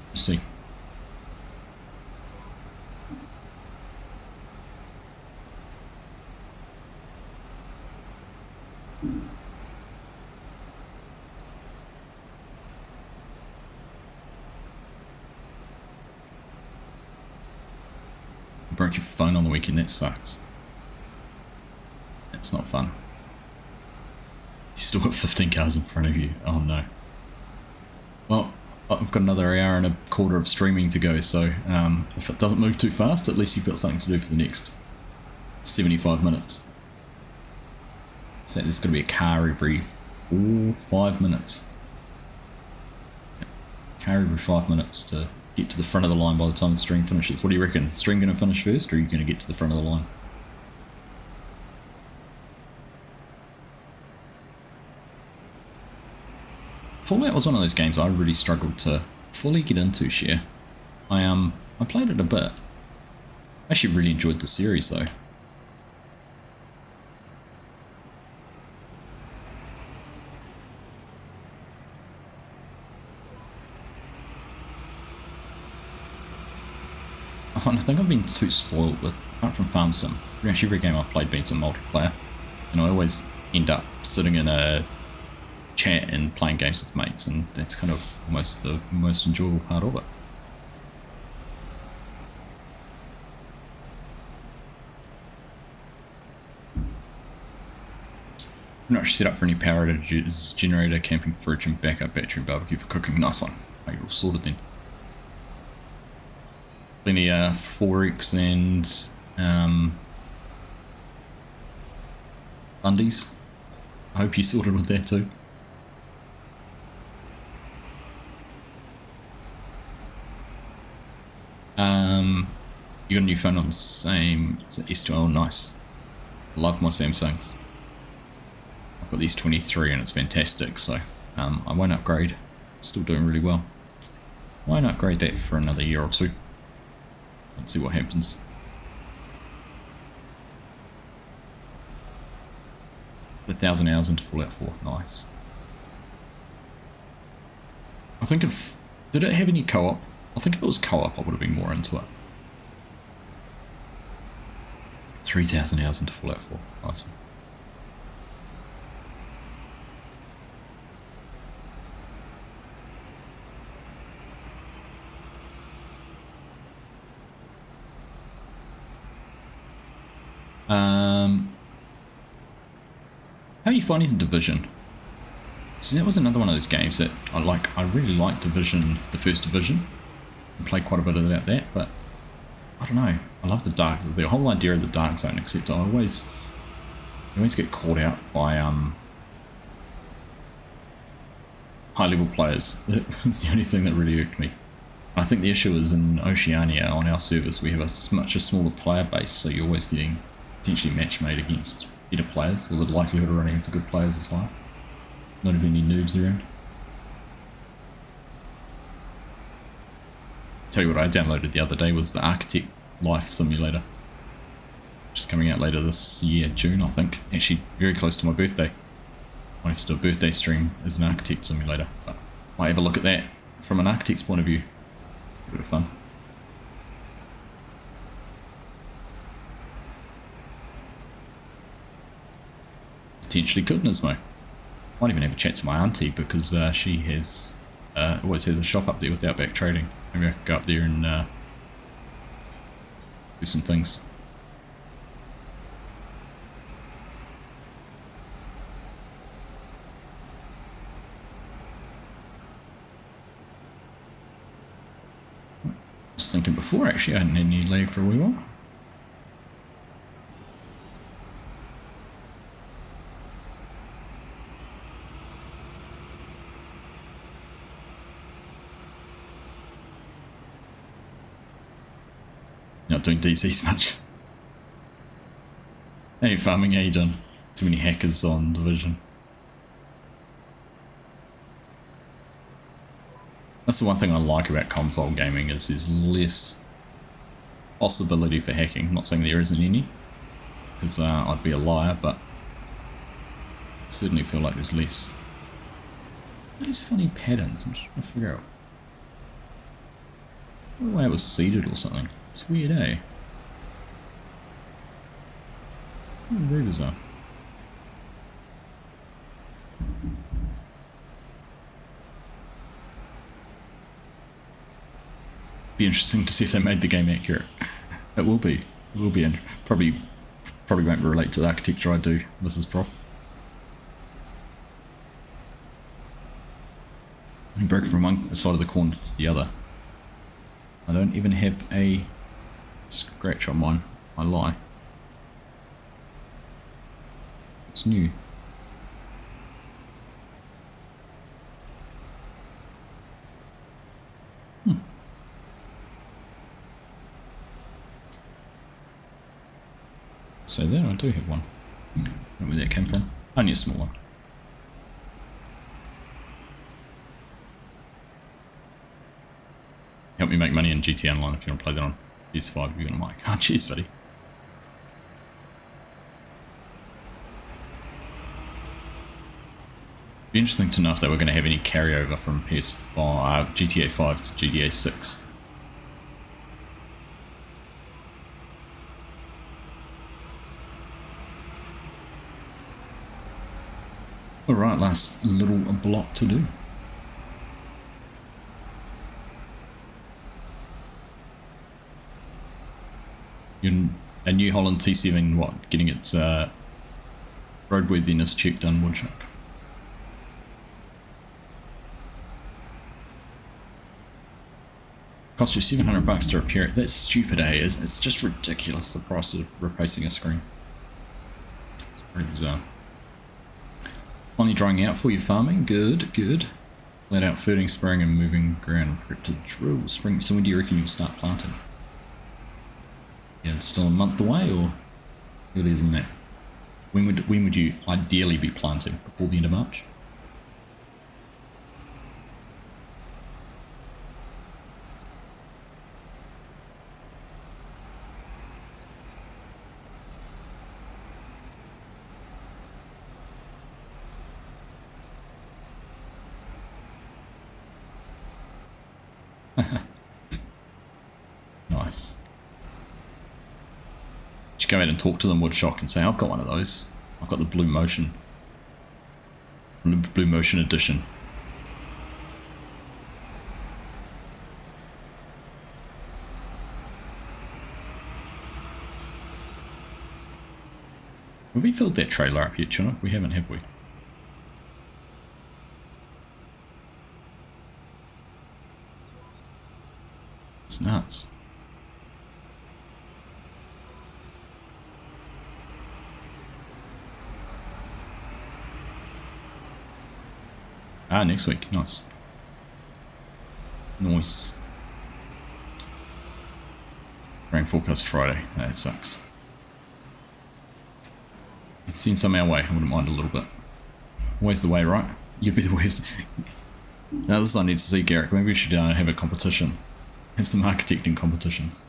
We'll see. Broke your phone on the weekend, that sucks. That's not fun. You still got 15 cars in front of you. Oh no. Well, I've got another hour and a quarter of streaming to go, so if it doesn't move too fast, at least you've got something to do for the next 75 minutes. So there's going to be a car every 5 minutes. Car every 5 minutes to get to the front of the line by the time the stream finishes. What do you reckon? Is the stream going to finish first, or are you going to get to the front of the line? Fallout was one of those games I really struggled to fully get into, Share. I played it a bit. I actually really enjoyed the series though. I think I've been too spoiled with, apart from Farm Sim, pretty much every game I've played been some multiplayer, and I always end up sitting in a chat and playing games with mates, and that's kind of almost the most enjoyable part of it. Pretty much set up for any power outages, generator, camping fridge, and backup battery and barbecue for cooking. Nice one. Right, you're all sorted then. Plenty 4X and undies. I hope you sorted with that too. You got a new phone on the same, it's an S12, nice. Love my Samsungs. I've got these 23 and it's fantastic, so I won't upgrade. Still doing really well. Won't upgrade that for another year or two. Let's see what happens. Put 1,000 hours into Fallout 4, nice. I think if, did it have any co-op? I think if it was co-op I would have been more into it. 3,000 hours into Fallout 4, nice. How are you finding the Division? So that was another one of those games that I like. I really liked Division, the first Division. I played quite a bit about that, but I don't know. I love the whole idea of the dark zone, except I always get caught out by high level players. It's the only thing that really irked me. I think the issue is in Oceania on our servers we have a much smaller player base, so you're always getting potentially match made against better players, or the likelihood of running into good players is high. Not even any noobs around. Tell you what I downloaded the other day was the Architect Life Simulator. Just coming out later this year, June I think. Actually very close to my birthday. I have to do a birthday stream as an Architect Simulator. But I might have a look at that from an architect's point of view. A bit of fun. Potentially could, Nismo. Might even have a chat to my auntie because she has always has a shop up there with Outback Trading. Maybe I could go up there and do some things. I was thinking before actually I hadn't had any lag for a wee while. Not doing DCs much. Hey farming, how you done? Too many hackers on Division. That's the one thing I like about console gaming is there's less possibility for hacking. I'm not saying there isn't any, because I'd be a liar, but I certainly feel like there's less. These funny patterns, I'm just trying to figure out. The way it was seeded or something. It's weird, eh? Very bizarre. Be interesting to see if they made the game accurate. It will be. It will be, and probably won't relate to the architecture I do. This is prof. I broke from one side of the corner to the other. I don't even have a scratch on mine. I lie. It's new. So there, I do have one. I don't know where that came from. Only a small one. Help me make money in GTA Online if you want to play that on PS5 if you want a mic. Oh, cheers, buddy. Be interesting to know if they were going to have any carryover from PS5, GTA 5 to GTA 6. Alright, last little block to do. A New Holland T7, what? Getting its roadworthiness checked on Woodchuck. Cost you $700 to repair it. That's stupid, eh? It's just ridiculous, the price of replacing a screen. It's pretty bizarre. Finally drying out for you farming. Good, good. Let out feeding, spraying, and moving ground for it to drill. Spring. So when do you reckon you'll start planting? Yeah, still a month away or earlier than that? When would you ideally be planting? Before the end of March? Nice. Just go out and talk to them Woodshop and say, I've got one of those. I've got the Blue Motion. Blue Motion edition. Have we filled that trailer up yet, Chinook? We haven't, have we? It's nuts. Ah, next week. Nice. Nice. Rain forecast Friday. That sucks. Send some our way. I wouldn't mind a little bit. Always the way, right? You'd be the worst. Now this I need to see, Garrick. Maybe we should have a competition. Have some architecting competitions.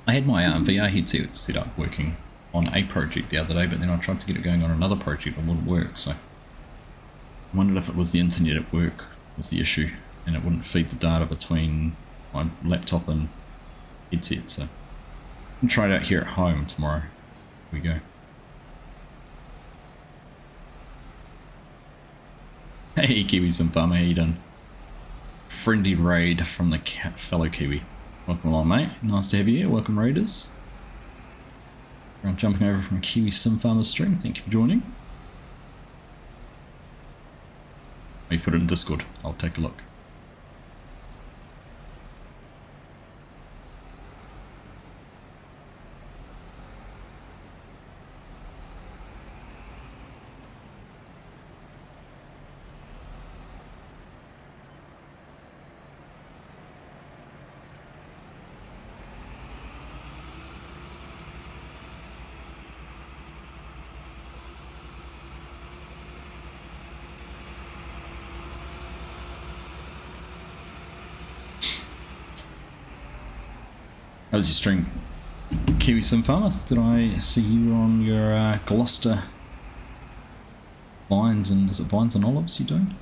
I had my VR headset set up working on a project the other day, but then I tried to get it going on another project and it wouldn't work, so I wondered if it was the internet at work was the issue and it wouldn't feed the data between my laptop and headset, so I'll try it out here at home tomorrow. Here we go. Hey Kiwi Farmer, how you doing? Friendly raid from the fellow Kiwi. Welcome along, mate. Nice to have you here. Welcome, raiders. I'm jumping over from Kiwi Sim Farmer's stream. Thank you for joining. We've put it in Discord. I'll take a look. How was your stream, Kiwi Sim Farmer? Did I see you on your Gloucester vines and is it vines and olives you're doing?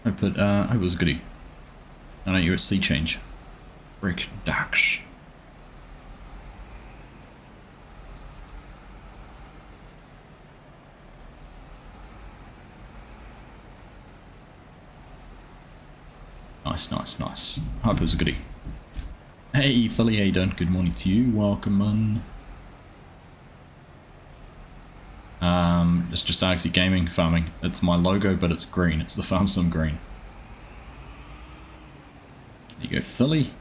Hope it was goodie. I know you're at Sea Change. Break Darks. Nice, nice, nice. Hope it was a goodie. Hey Philly, how you doing? Good morning to you. Welcome in. It's just Argsy Gaming Farming. It's my logo, but it's green. It's the Farm Sim green. There you go, Philly.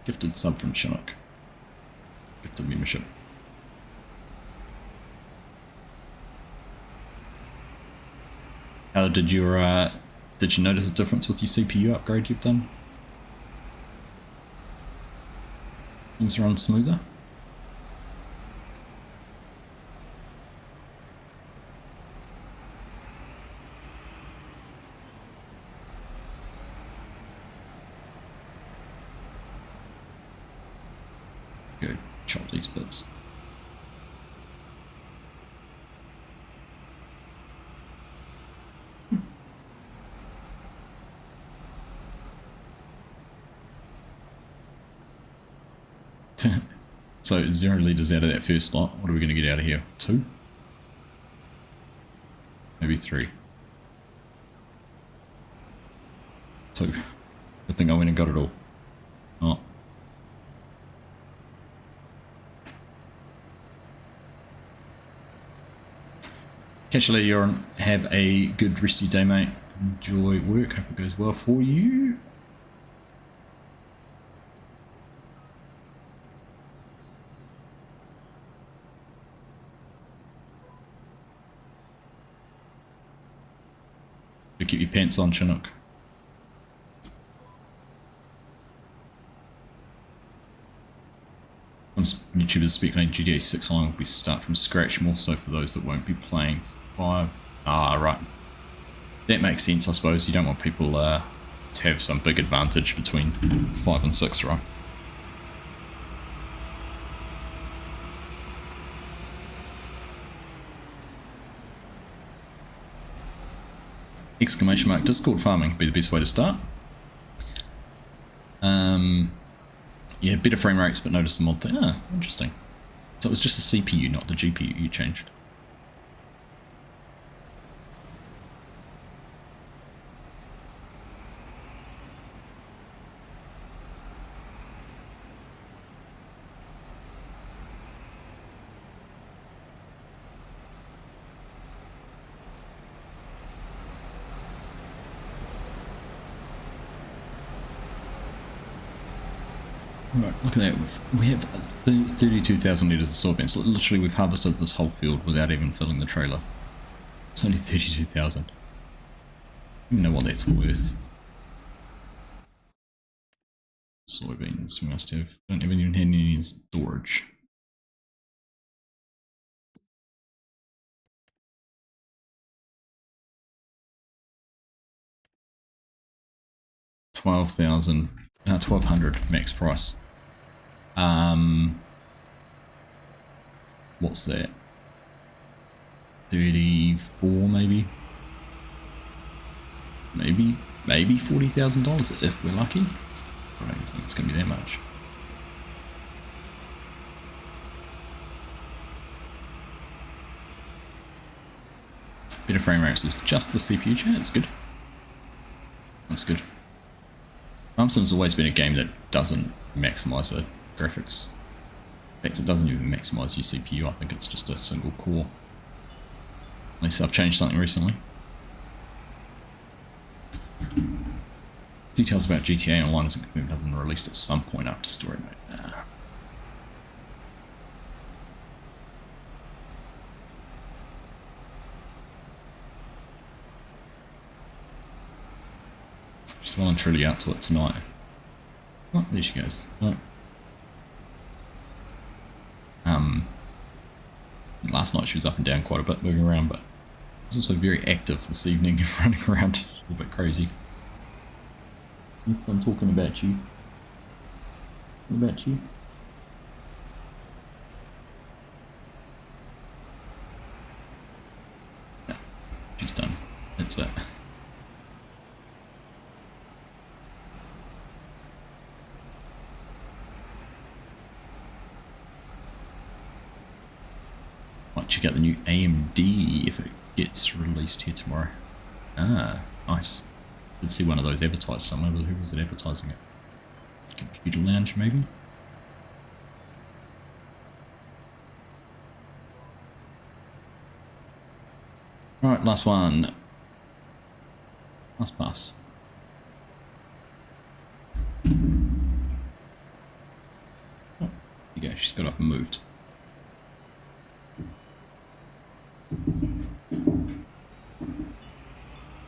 Gifted sub from Chinook. Gifted membership. How did your did you notice a difference with your CPU upgrade you've done? Things run smoother? Go chop these bits. So 0 litres out of that first lot. What are we going to get out of here? 2? Maybe 3. 2. I think I went and got it all. Oh. Catch you later, Joran. Have a good rest of your day, mate. Enjoy work. Hope it goes well for you. Keep your pants on, Chinook. Some YouTubers speculating GTA 6 Online will be start from scratch, more so for those that won't be playing 5. Ah, right. That makes sense, I suppose. You don't want people to have some big advantage between 5 and 6, right? Exclamation mark, Discord farming would be the best way to start. Yeah, better frame rates, but notice the mod thing. Ah, interesting. So it was just the CPU, not the GPU you changed. Right, look at that. We have 32,000 litres of soybeans. So literally, we've harvested this whole field without even filling the trailer. It's only 32,000. I don't know what that's worth. Soybeans we must have. Don't even have any in storage. $12,000 max price. What's that? 34 maybe? Maybe $40,000 if we're lucky. I don't think it's going to be that much. Better frame rates is just the CPU chat. That's good. That's good. Calmsden's always been a game that doesn't maximize the graphics. In fact, it doesn't even maximize your CPU. I think it's just a single core. Unless I've changed something recently. Details about GTA Online isn't confirmed other than released at some point after story mode. Nah. She's well and truly out to it tonight. Oh, there she goes. Oh. Last night she was up and down quite a bit, moving around, but she was also very active this evening, running around a little bit crazy. Yes, I'm talking about you. What about you? Yeah, she's done. That's it. Might check out the new AMD if it gets released here tomorrow. Ah, nice. Did see one of those advertised somewhere, but who was it advertising it? Computer Lounge, maybe? Alright, last one. Last pass. Oh, there you go, she's got up and moved.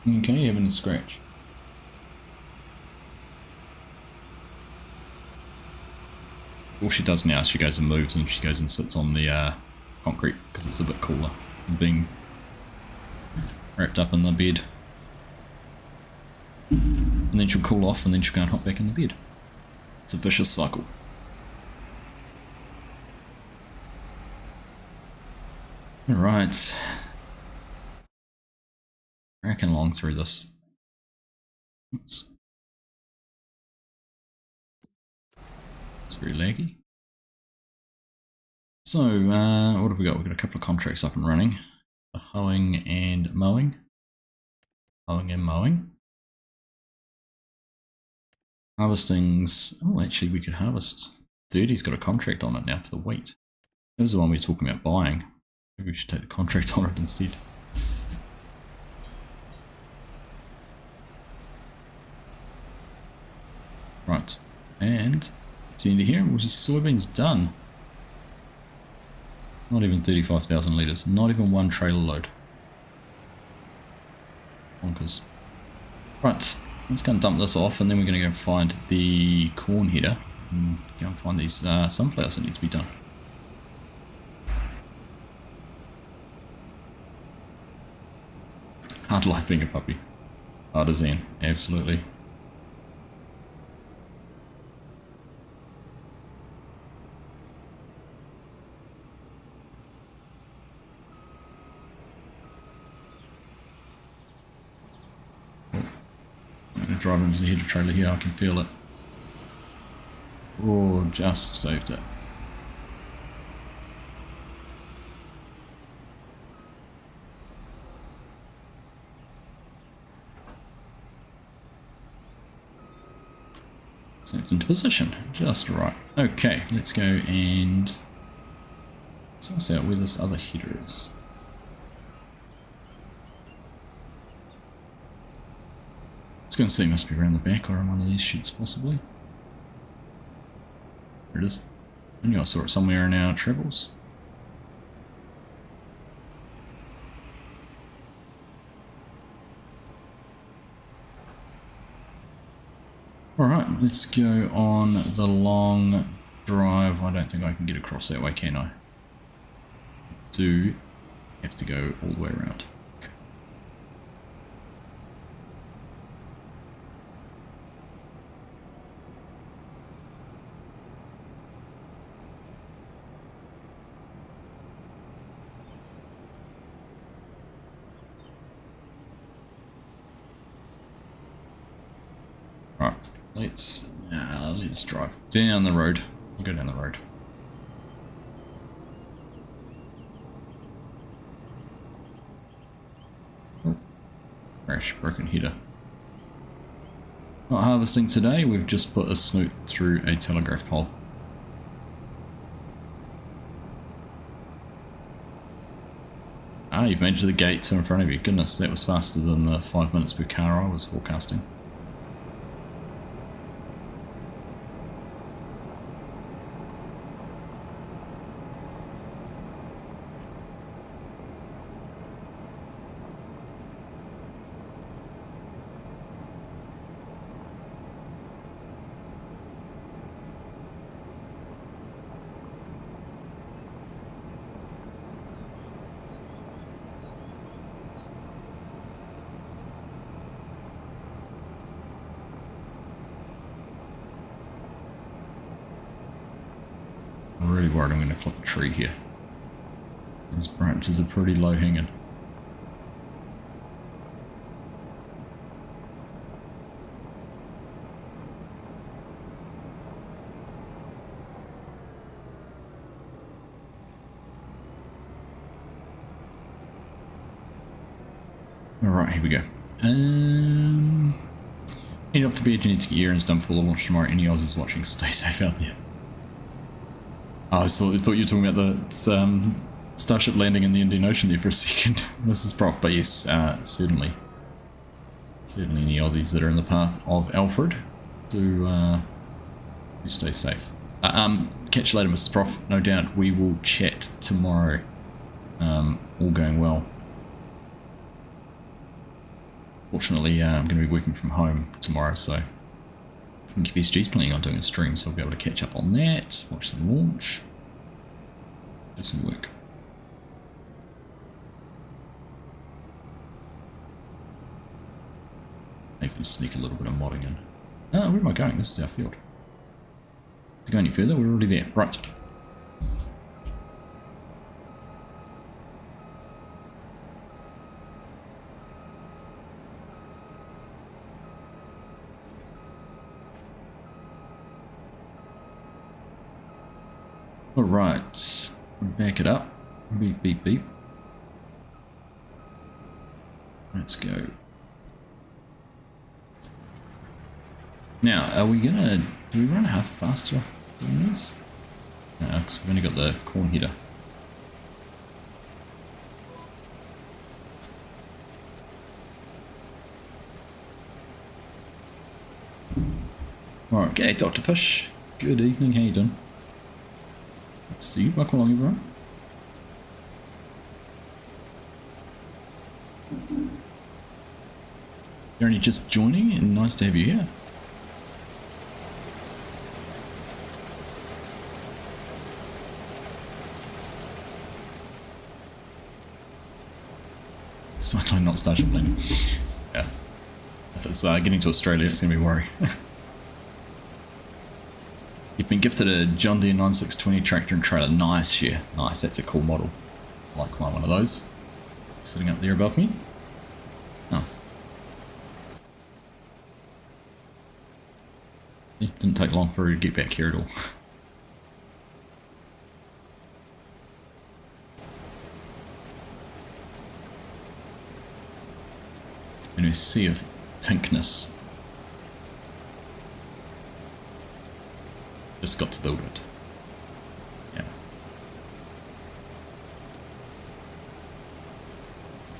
Okay, having a scratch. All she does now is she goes and moves and she goes and sits on the concrete because it's a bit cooler than being wrapped up in the bed. And then she'll cool off and then she'll go and hop back in the bed. It's a vicious cycle. Alright. Cracking along through this. Oops. It's very laggy. So, what have we got? We've got a couple of contracts up and running. Hoeing and mowing. Hoeing and mowing. Harvestings. Oh, actually, we could harvest. 30's got a contract on it now for the wheat. That was the one we were talking about buying. Maybe we should take the contract on it instead. Right, and to the end of here, which is soybeans done. Not even 35,000 litres, not even one trailer load. Bonkers. Right, let's go and dump this off, and then we're going to go find the corn header and go and find these sunflowers that need to be done. Hard life being a puppy. Artisan, absolutely. Driving into the header trailer here, I can feel it. Oh, just saved it. Saved into position, just right. Okay, let's go and suss out where this other header is. It's going to say it must be around the back or in one of these chutes possibly. There it is. I knew I saw it somewhere in our travels. Alright, let's go on the long drive. I don't think I can get across that way, can I? Do have to go all the way around. Right, let's drive down the road. We'll go down the road. Oh, crash, broken header. Not harvesting today, we've just put a snoot through a telegraph pole. Ah, you've made it to the gate in front of you. Goodness, that was faster than the 5 minutes per car I was forecasting. I'm really worried I'm going to clip a tree here. These branches are pretty low hanging. Alright, here we go. Heading off to bed, you need to get your errands done before the launch tomorrow. Any Aussies watching, stay safe out there. Oh, I thought you were talking about the Starship landing in the Indian Ocean there for a second. This is Prof, but yes, certainly. Certainly any Aussies that are in the path of Alfred do stay safe. Catch you later, Mrs. Prof. No doubt we will chat tomorrow. All going well. Fortunately, I'm going to be working from home tomorrow, so I think FSG's planning on doing a stream, so I'll be able to catch up on that, watch the launch, do some work. Maybe sneak a little bit of modding in. Oh, where am I going? This is our field. To go any further, we're already there. Right. Alright, back it up. Beep, beep, beep. Let's go. Now, are we gonna... do we run half faster doing this? No, because we've only got the corn header. Alright, okay, Dr. Fish. Good evening, how you doing? Good to see you. Welcome along, everyone. You're only just joining, and nice to have you here. Cyclone, not Starship landing. Yeah. If it's getting to Australia, it's going to be a worry. You've been gifted a John Deere 9620 tractor and trailer. Nice, yeah. Nice, that's a cool model. I like one of those. Sitting up there above me. Oh. It didn't take long for her to get back here at all. In a sea of pinkness. Just got to build it. Yeah.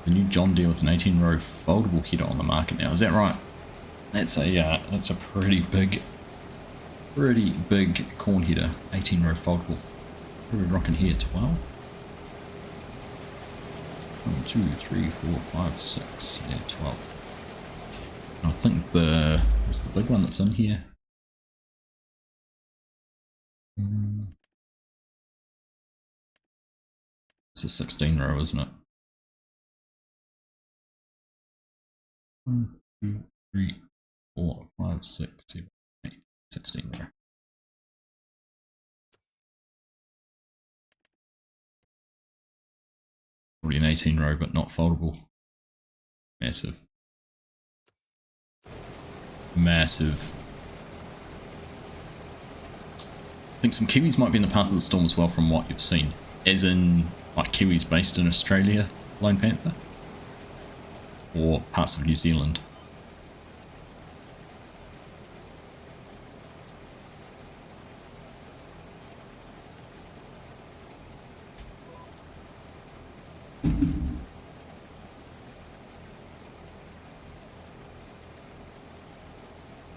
The new John Deere with an 18-row foldable header on the market now. Is that right? That's a pretty big corn header. 18-row foldable. What are we rocking here? 12? 1, 2, 3, 4, 5, 6. Yeah, 12. I think what's the big one that's in here? It's a 16 row, isn't it? 1, 2, 3, 4, 5, 6, 7, 8, 16 row. Probably an 18 row, but not foldable. Massive. Massive. I think some Kiwis might be in the path of the storm as well from what you've seen. As in, like Kiwis based in Australia, Lone Panther? Or parts of New Zealand?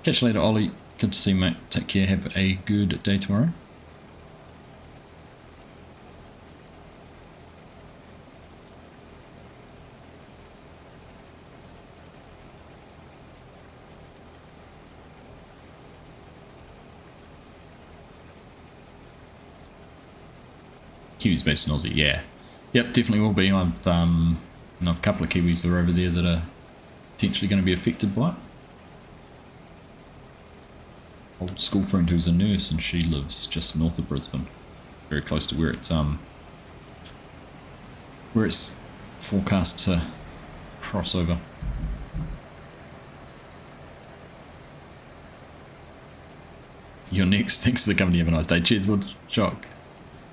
Catch you later, Ollie. Good to see you, mate. Take care. Have a good day tomorrow. Kiwis based in Aussie, yeah. Yep, definitely will be. I've I know a couple of Kiwis that are over there that are potentially going to be affected by it. Old school friend who's a nurse, and she lives just north of Brisbane, very close to where it's forecast to cross over. You're next. Thanks for the company. Have a nice day. Cheers, Wood. Shock.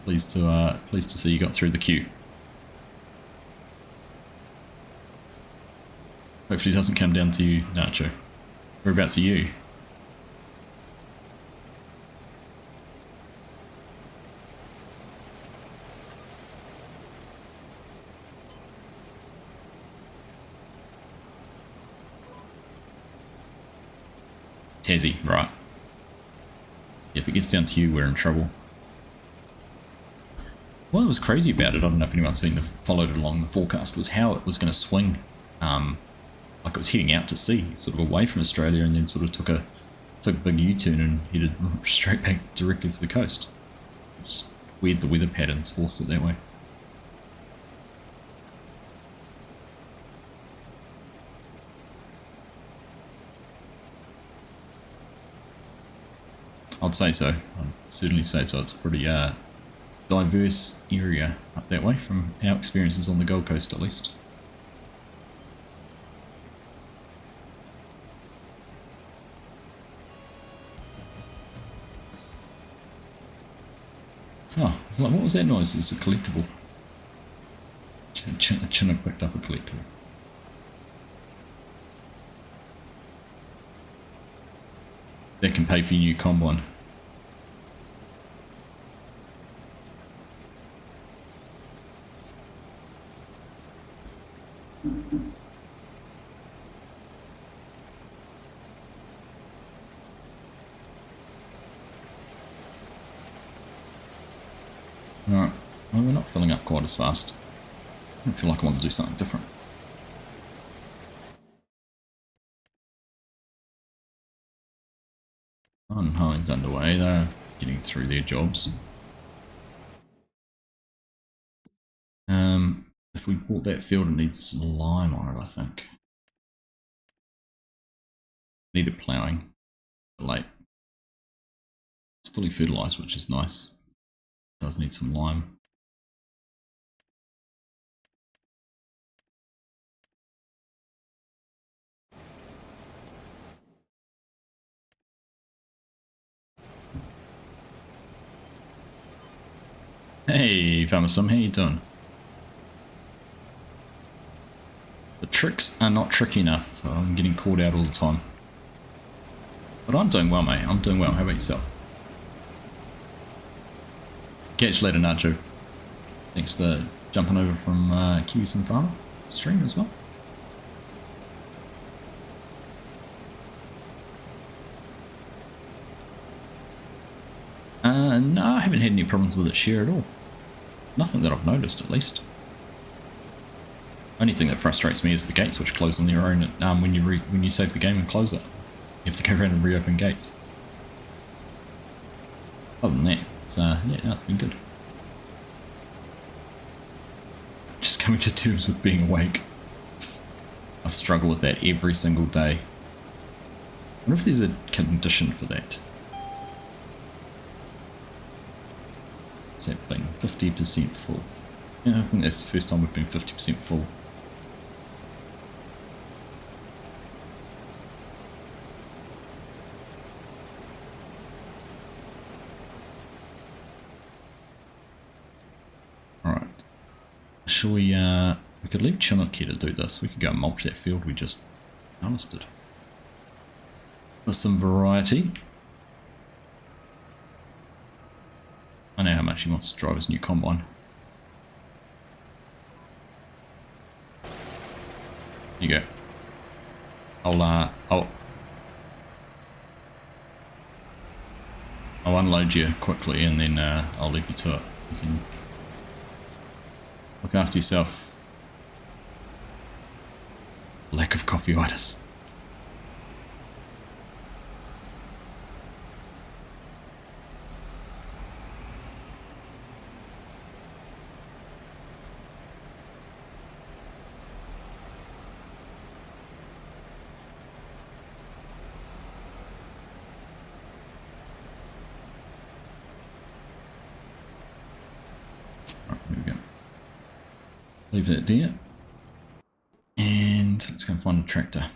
Pleased to see you got through the queue. Hopefully it doesn't come down to you, Nacho. Whereabouts are you? Tassie, right. If it gets down to you, we're in trouble. What was crazy about it, I don't know if anyone's followed it along the forecast, was how it was going to swing. Like it was heading out to sea, sort of away from Australia, and then sort of took a big U-turn and headed straight back directly for the coast. Just weird, the weather patterns forced it that way. I'd say so. I'd certainly say so. It's a pretty diverse area up that way from our experiences on the Gold Coast, at least. Oh, like, what was that noise? It was a collectible. Chinook picked up a collectible. That can pay for your new combine. Alright, well, we're not filling up quite as fast. I don't feel like I want to do something different. Unhoeing's underway, they're getting through their jobs. If we bought that field, it needs lime on it, I think. Need it ploughing. Late. It's fully fertilised, which is nice. It does need some lime. Hey, Farmer Sim, how you doing? The tricks are not tricky enough. I'm getting caught out all the time. But I'm doing well, mate. I'm doing well. How about yourself? Catch you later, Nacho. Thanks for jumping over from Kiwi Sim Farmer stream as well. No, I haven't had any problems with its share at all. Nothing that I've noticed, at least. Only thing that frustrates me is the gates which close on their own when you save the game and close it. You have to go around and reopen gates. Other than that, it's, yeah, no, it's been good. Just coming to terms with being awake. I struggle with that every single day. I wonder if there's a condition for that. What's that thing? 50% full. Yeah, I think that's the first time we've been 50% full. Alright. Shall we could leave Chinook here to do this. We could go and mulch that field we just harvested. For some variety. I know how much he wants to drive his new combine. Here you go. I'll unload you quickly and then I'll leave you to it. You can look after yourself. Lack of coffee-itis. Leave that there. And let's go and find a tractor.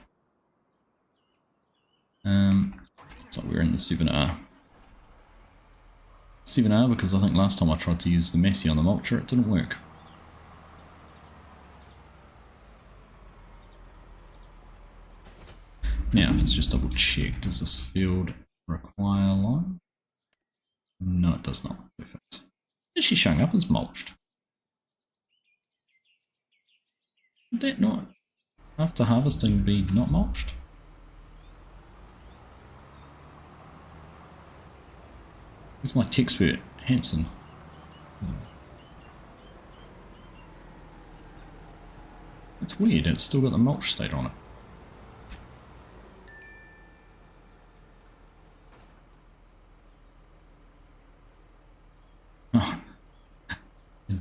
Looks like we're in the 7R. 7R because I think last time I tried to use the Massey on the mulcher, it didn't work. Now, let's just double check. Does this field require lime? No, it does not. Perfect. Is she showing up as mulched? Would that not, after harvesting, be not mulched? Where's my texpert, Hanson? It's weird, it's still got the mulch state on it. Oh.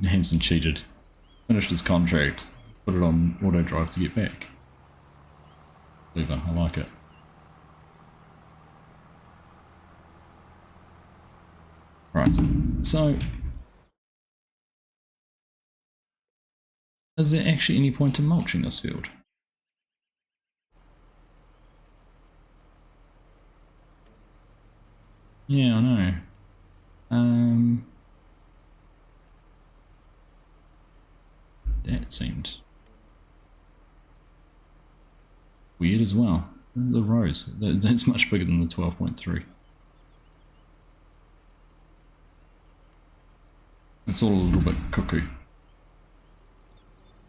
Hanson cheated. Finished his contract. Put it on auto drive to get back. Clever, I like it. Right, so is there actually any point in mulching this field? Yeah, I know. That seemed weird as well. The rows, that's much bigger than the 12.3. It's all a little bit cuckoo.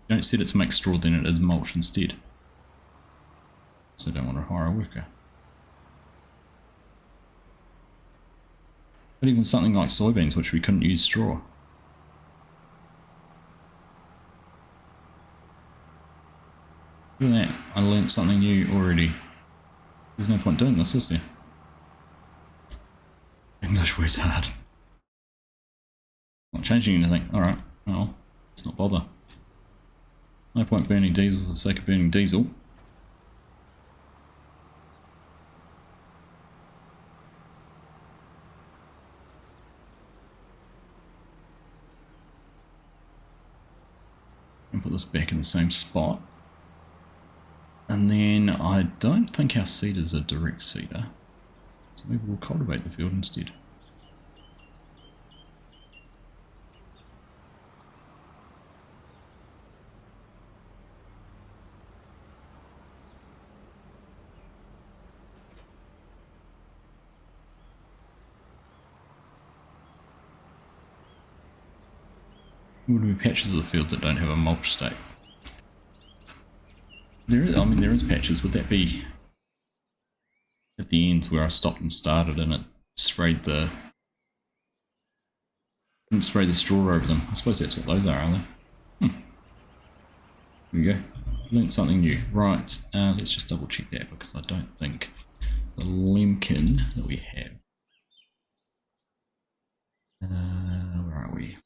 Don't set it to make straw, then it is mulch instead. So I don't want to hire a worker. But even something like soybeans, which we couldn't use straw. Look at that, I learnt something new already. There's no point doing this, is there? English words hard. Not changing anything. Alright, well, let's not bother. No point burning diesel for the sake of burning diesel. And put this back in the same spot. And then I don't think our seeder's a direct seeder. So maybe we'll cultivate the field instead. Would be patches of the field that don't have a mulch state. There is, I mean, there is patches. Would that be at the ends where I stopped and started, and it sprayed the didn't spray the straw over them? I suppose that's what those are, aren't they? Here we go. Learned something new. Right. Let's just double check that because I don't think the lemkin that we have. Where are we?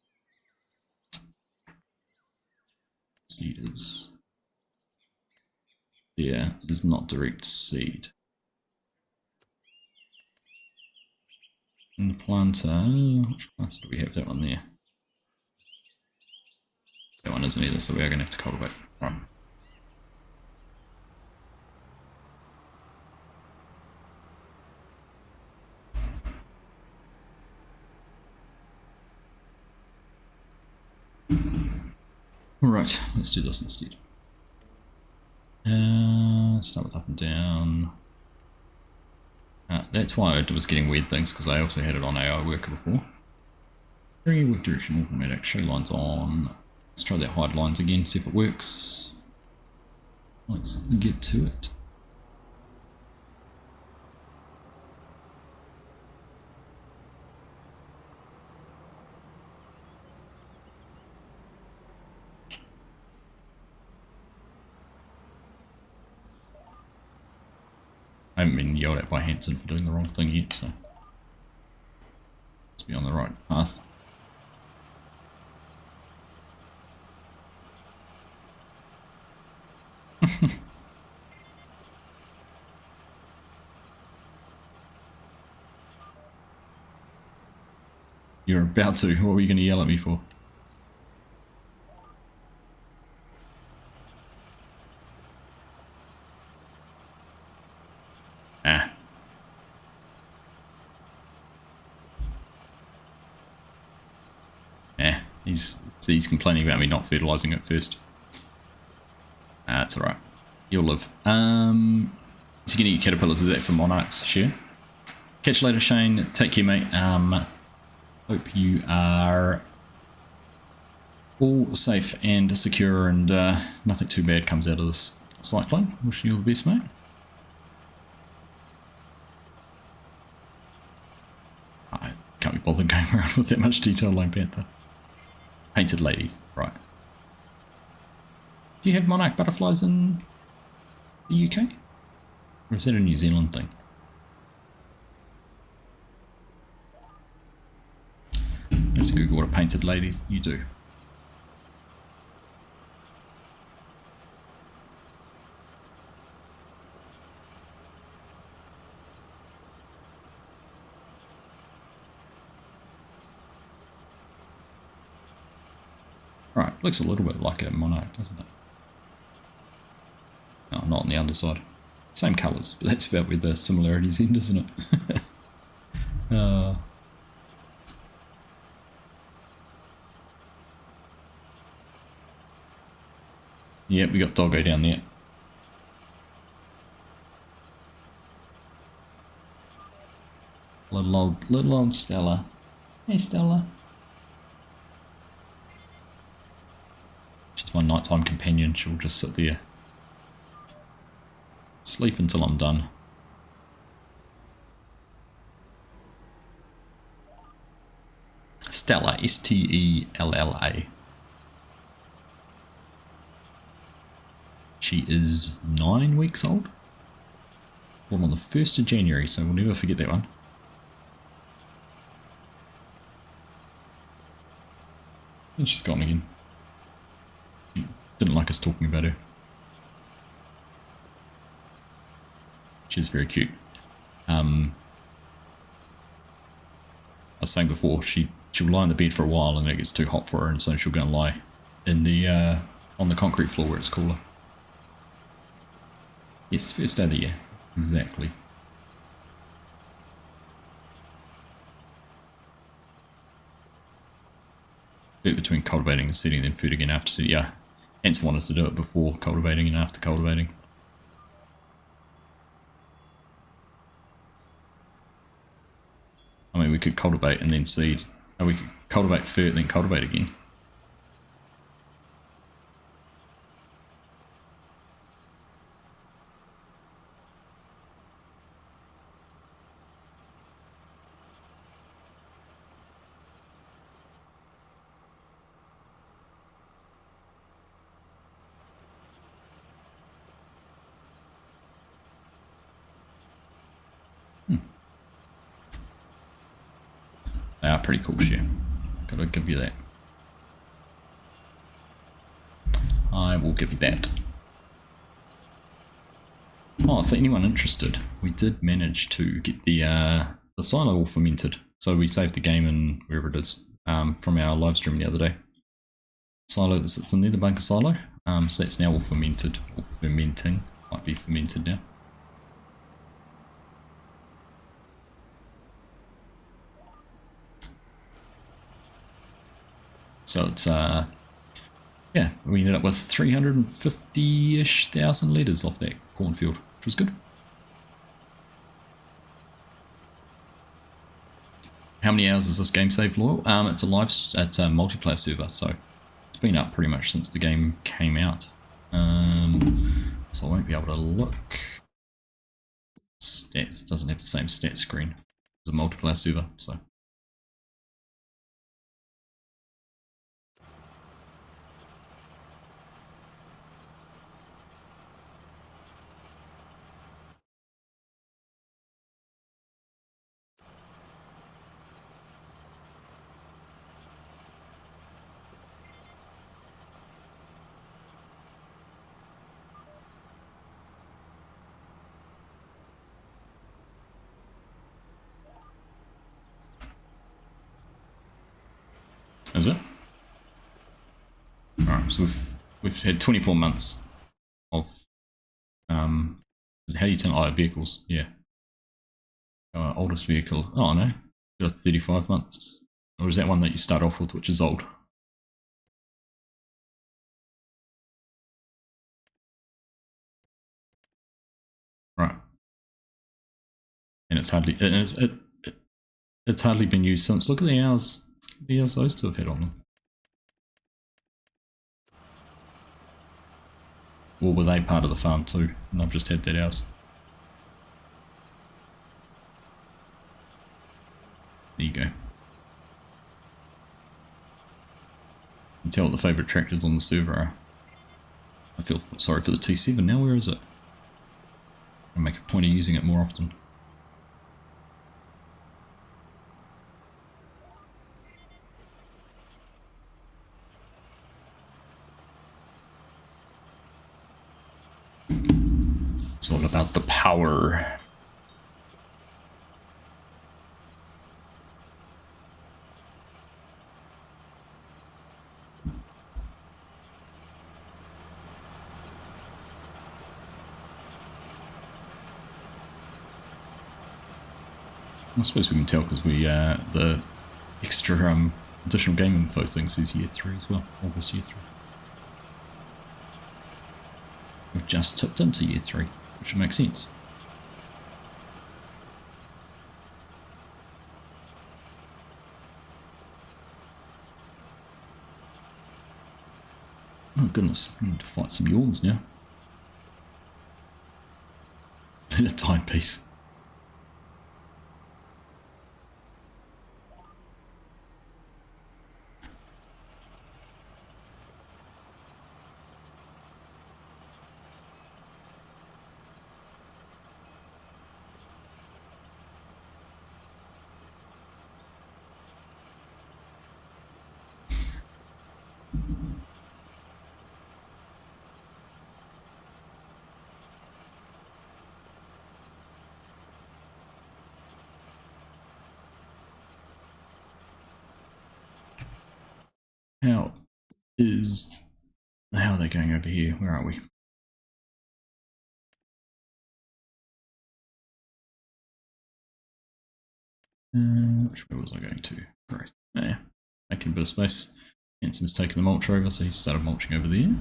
Seeders. Yeah, it is not direct seed. And the planter, which planter do we have? That one there. That one isn't either, so we are going to have to cultivate. Right. Alright, let's do this instead. Start with up and down. That's why I was getting weird things, because I also had it on AI worker before. Work direction automatic, show lines on. Let's try that hide lines again, see if it works. Let's get to it. I haven't been yelled at by Hanson for doing the wrong thing yet, so let's be on the right path. You're about to. What were you going to yell at me for? He's complaining about me not fertilising it first. That's alright. You'll live. So you're gonna get caterpillars, is that for monarchs? Sure. Catch you later, Shane. Take care, mate. Hope you are all safe and secure, and nothing too bad comes out of this cyclone. Wishing you all the best, mate. I can't be bothered going around with that much detail like Panther. Painted ladies, right. Do you have monarch butterflies in the UK? Or is that a New Zealand thing? Let's Google what a painted lady you do. Right, looks a little bit like a monarch, doesn't it? No, not on the underside. Same colours, but that's about where the similarities end, isn't it? Yep, we got Doggo down there. Little old Stella. Hey Stella. She's my nighttime companion. She'll just sit there, sleep until I'm done. Stella, S-T-E-L-L-A. she is 9 weeks old. Born on the 1st of January, so we'll never forget that one. And she's gone again. Didn't like us talking about her. She's very cute. I was saying before, she'll lie in the bed for a while and then it gets too hot for her, and so she'll go and lie in the on the concrete floor where it's cooler. Yes, first day of the year. Exactly. Bit between cultivating and seeding, then food again after seeding. Yeah, ants want us to do it before cultivating and after cultivating. I mean, we could cultivate and then seed. Or we could cultivate first and then cultivate again. They are pretty cool shit. Gotta give you that. I will give you that. Oh, for anyone interested, we did manage to get the silo all fermented. So we saved the game in wherever it is from our live stream the other day. Silo that sits in there, the bunker silo. So that's now all fermented, or fermenting. Might be fermented now. So it's yeah, we ended up with 350-ish thousand litres off that cornfield, which was good. How many hours has this game saved, Loyal? It's a multiplayer server, so it's been up pretty much since the game came out. So I won't be able to look. Stats doesn't have the same stat screen as a multiplayer server, so. Is it? Alright, so we've had 24 months of how do you turn vehicles? Yeah. Oldest vehicle. Oh no. Got 35 months. Or is that one that you start off with, which is old? Right. And it's hardly it's hardly been used since. Look at the hours those two have had on them. Or were they part of the farm too? And I've just had that hours. There you go. You can tell what the favourite tractors on the server are. I feel sorry for the T7 now. Where is it? I'll make a point of using it more often. It's all about the power. I suppose we can tell because we the extra additional game info thing says year 3 as well. August year 3. We've just tipped into year 3, which would make sense. Oh goodness, we need to fight some yawns now. In a timepiece. How are they going over here? Where are we? Which way was I going to? Right. Yeah. Making a bit of space. Hanson's taken the mulch over, so he started mulching over there.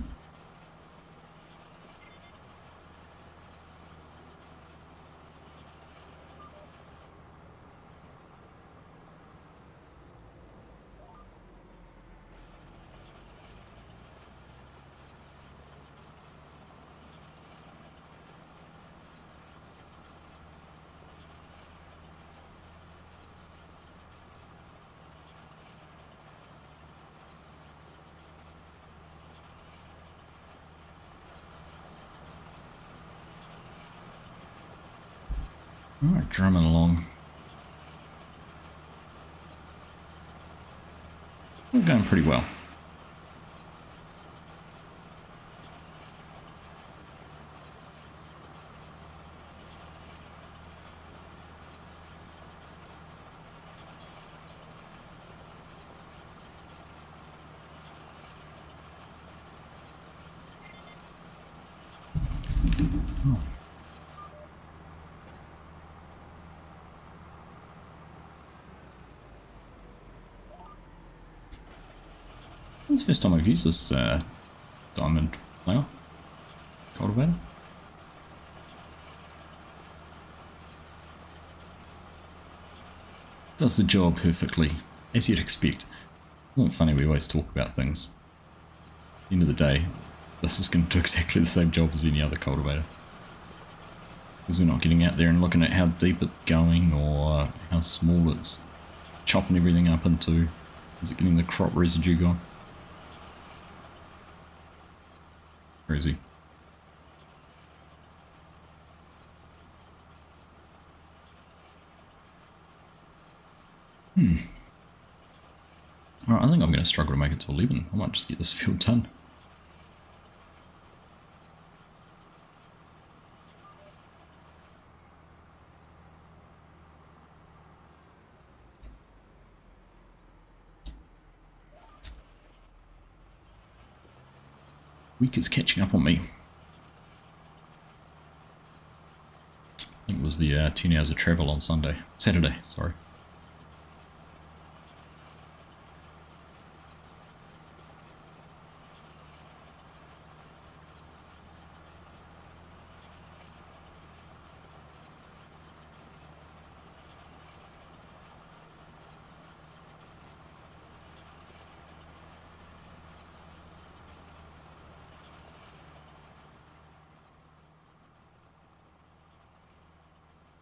Alright, drumming along. We're going pretty well. Oh. It's the first time I've used this diamond flower cultivator. Does the job perfectly, as you'd expect. Isn't it funny, we always talk about things. At the end of the day, this is going to do exactly the same job as any other cultivator. Because we're not getting out there and looking at how deep it's going or how small it's chopping everything up into. Is it getting the crop residue gone? Crazy. Alright, I think I'm going to struggle to make it to 11. I might just get this field done. Week is catching up on me. I think it was the 10 hours of travel on Saturday, sorry.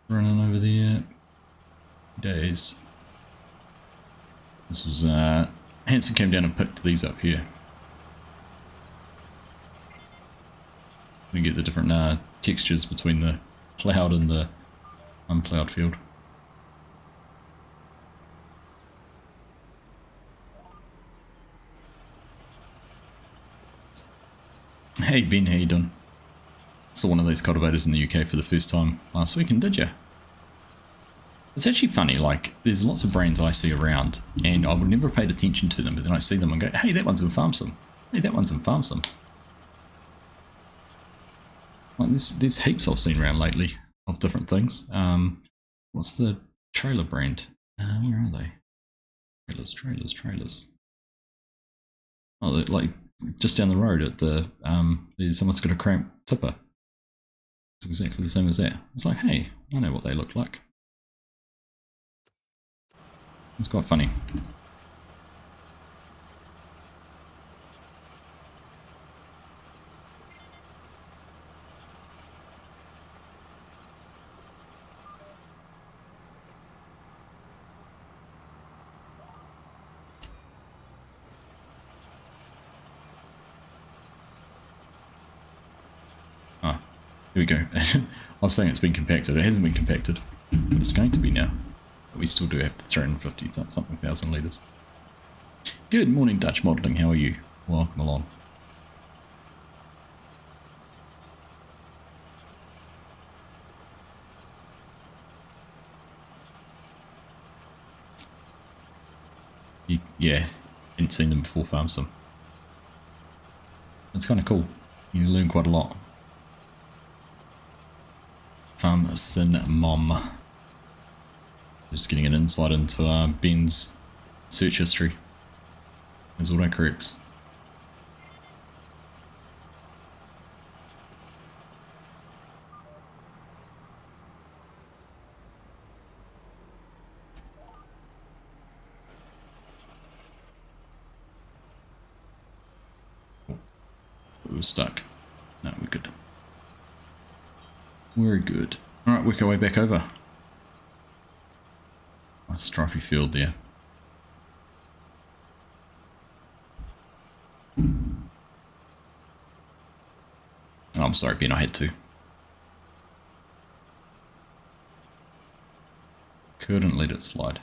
Running over there. Days. This was Hanson came down and picked these up here. We get the different textures between the plowed and the unplowed field. Hey Ben, how you doing? Saw one of these cultivators in the UK for the first time last weekend, did you? It's actually funny, like, there's lots of brands I see around, and I would never have paid attention to them, but then I see them and go, hey, that one's in Farmsden. Hey, that one's in Farmsden. Like, there's heaps I've seen around lately of different things. What's the trailer brand? Where are they? Trailers. Oh, they're like just down the road at the, someone's got a cramp tipper. It's exactly the same as that. It's like, hey, I know what they look like. It's quite funny. Here we go. I was saying it's been compacted. It hasn't been compacted, but it's going to be now. But we still do have the 350 something thousand litres. Good morning, Dutch Modelling. How are you? Welcome along. Yeah, hadn't seen them before Farmsden. It's kind of cool. You learn quite a lot. Farmsden Mom. Just getting an insight into Ben's search history. His autocorrects. We were stuck. No, we're good. Very good. Alright, work our way back over. Nice stripy field there. Oh, I'm sorry, Ben, I had to. Couldn't let it slide.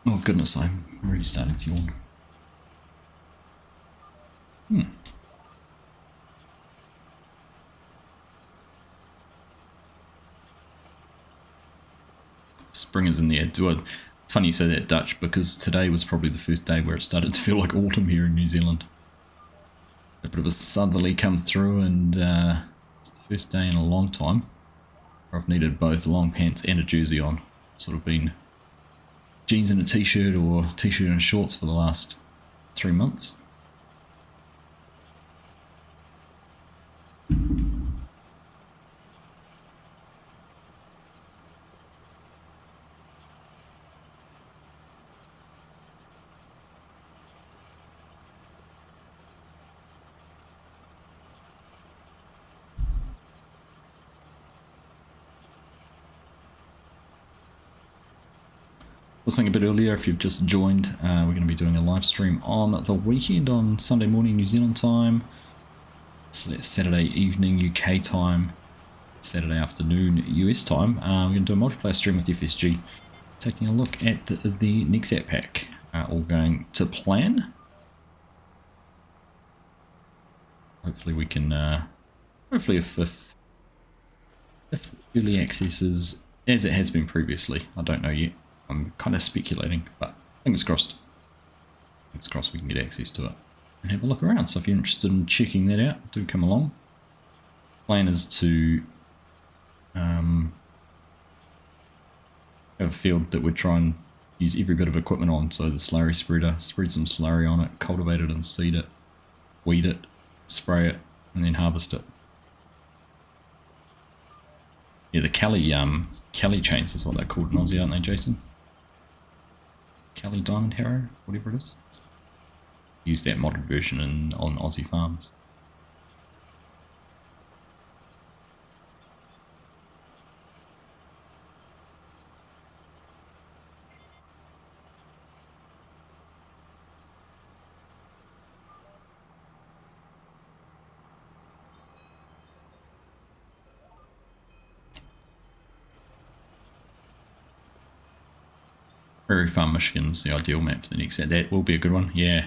Oh goodness, I'm already starting to yawn. Spring is in the air. It's funny you say that, Dutch, because today was probably the first day where it started to feel like autumn here in New Zealand. A bit of a southerly come through, and it's the first day in a long time where I've needed both long pants and a jersey on. Sort of been jeans and a t-shirt or t-shirt and shorts for the last 3 months. I was saying a bit earlier, if you've just joined, we're going to be doing a live stream on the weekend on Sunday morning New Zealand time, Saturday evening UK time, Saturday afternoon US time. We're going to do a multiplayer stream with FSG, taking a look at the Nexat pack. All going to plan. Hopefully we can, hopefully if early access is as it has been previously, I don't know yet. I'm kind of speculating, but fingers crossed. Fingers crossed we can get access to it and have a look around. So if you're interested in checking that out, do come along. Plan is to have a field that we try and use every bit of equipment on. So the slurry spreader, spread some slurry on it, cultivate it and seed it, weed it, spray it, and then harvest it. Yeah, the Kelly chains is what they're called in Aussie, aren't they, Jason? Kelly Diamond Harrow, whatever it is. Use that modded version on Aussie farms. Prairie Farm, Michigan's the ideal map for the next set. That will be a good one. Yeah,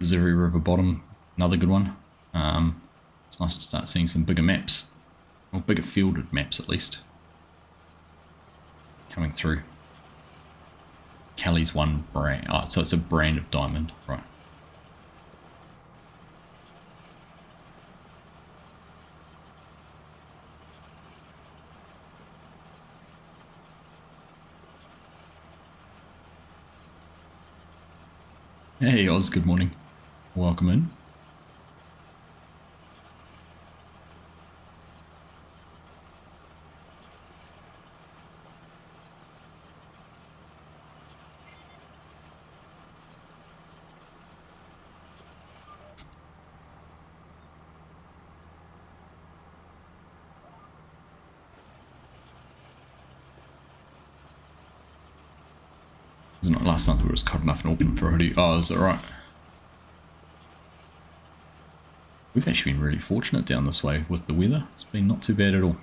Missouri River Bottom, another good one. It's nice to start seeing some bigger maps, or bigger fielded maps at least, coming through. Kelly's one brand. Oh, so it's a brand of diamond, right? Hey Oz, good morning. Welcome in. Isn't it last month we was cold enough in Auckland for a hoodie? Oh, is that right? We've actually been really fortunate down this way with the weather. It's been not too bad at all.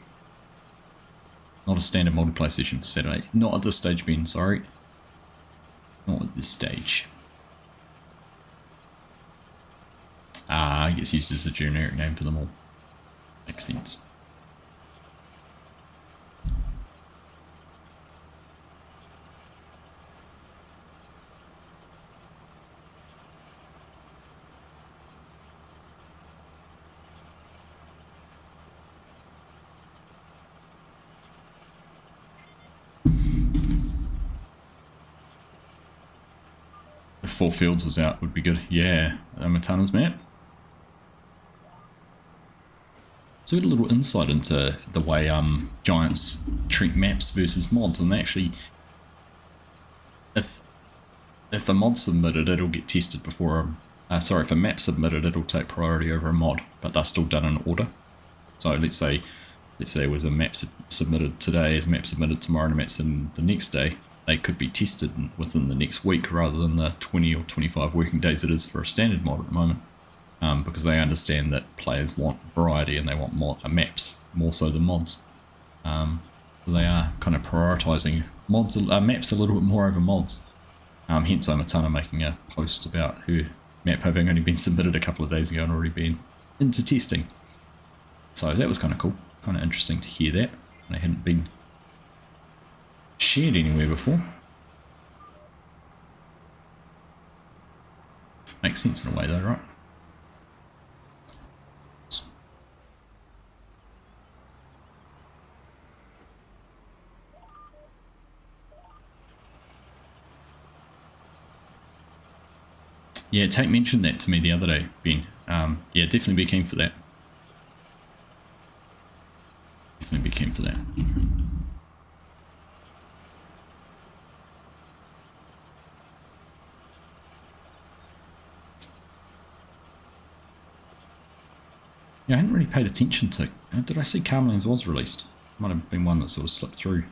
Not a standard multiplayer session for Saturday. Not at this stage, Ben, sorry. Not at this stage. Ah, it gets used as a generic name for them all. Makes sense. If 4 Fields was out, would be good. Yeah, Matana's map. So we got a little insight into the way Giants treat maps versus mods, and they actually, if a mod submitted, it'll get tested before if a map submitted, it'll take priority over a mod, but they're still done in order. So let's say there was a map submitted today, as a map submitted tomorrow, and a map submitted the next day. They could be tested within the next week rather than the 20 or 25 working days it is for a standard mod at the moment, because they understand that players want variety and they want more maps more so than mods. So they are kind of prioritising maps a little bit more over mods. Hence Amatana making a post about her map having only been submitted a couple of days ago and already been into testing. So that was kind of cool, kind of interesting to hear that. They hadn't been shared anywhere before. Makes sense in a way though, right? Yeah, Tate mentioned that to me the other day, Ben. Yeah, definitely be keen for that. Definitely be keen for that. Yeah, I hadn't really paid attention to... did I see Calmsden was released? Might have been one that sort of slipped through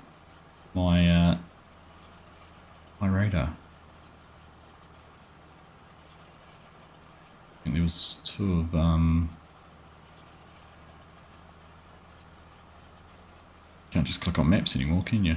my my radar. I think there was 2 of... Can't just click on maps anymore, can you?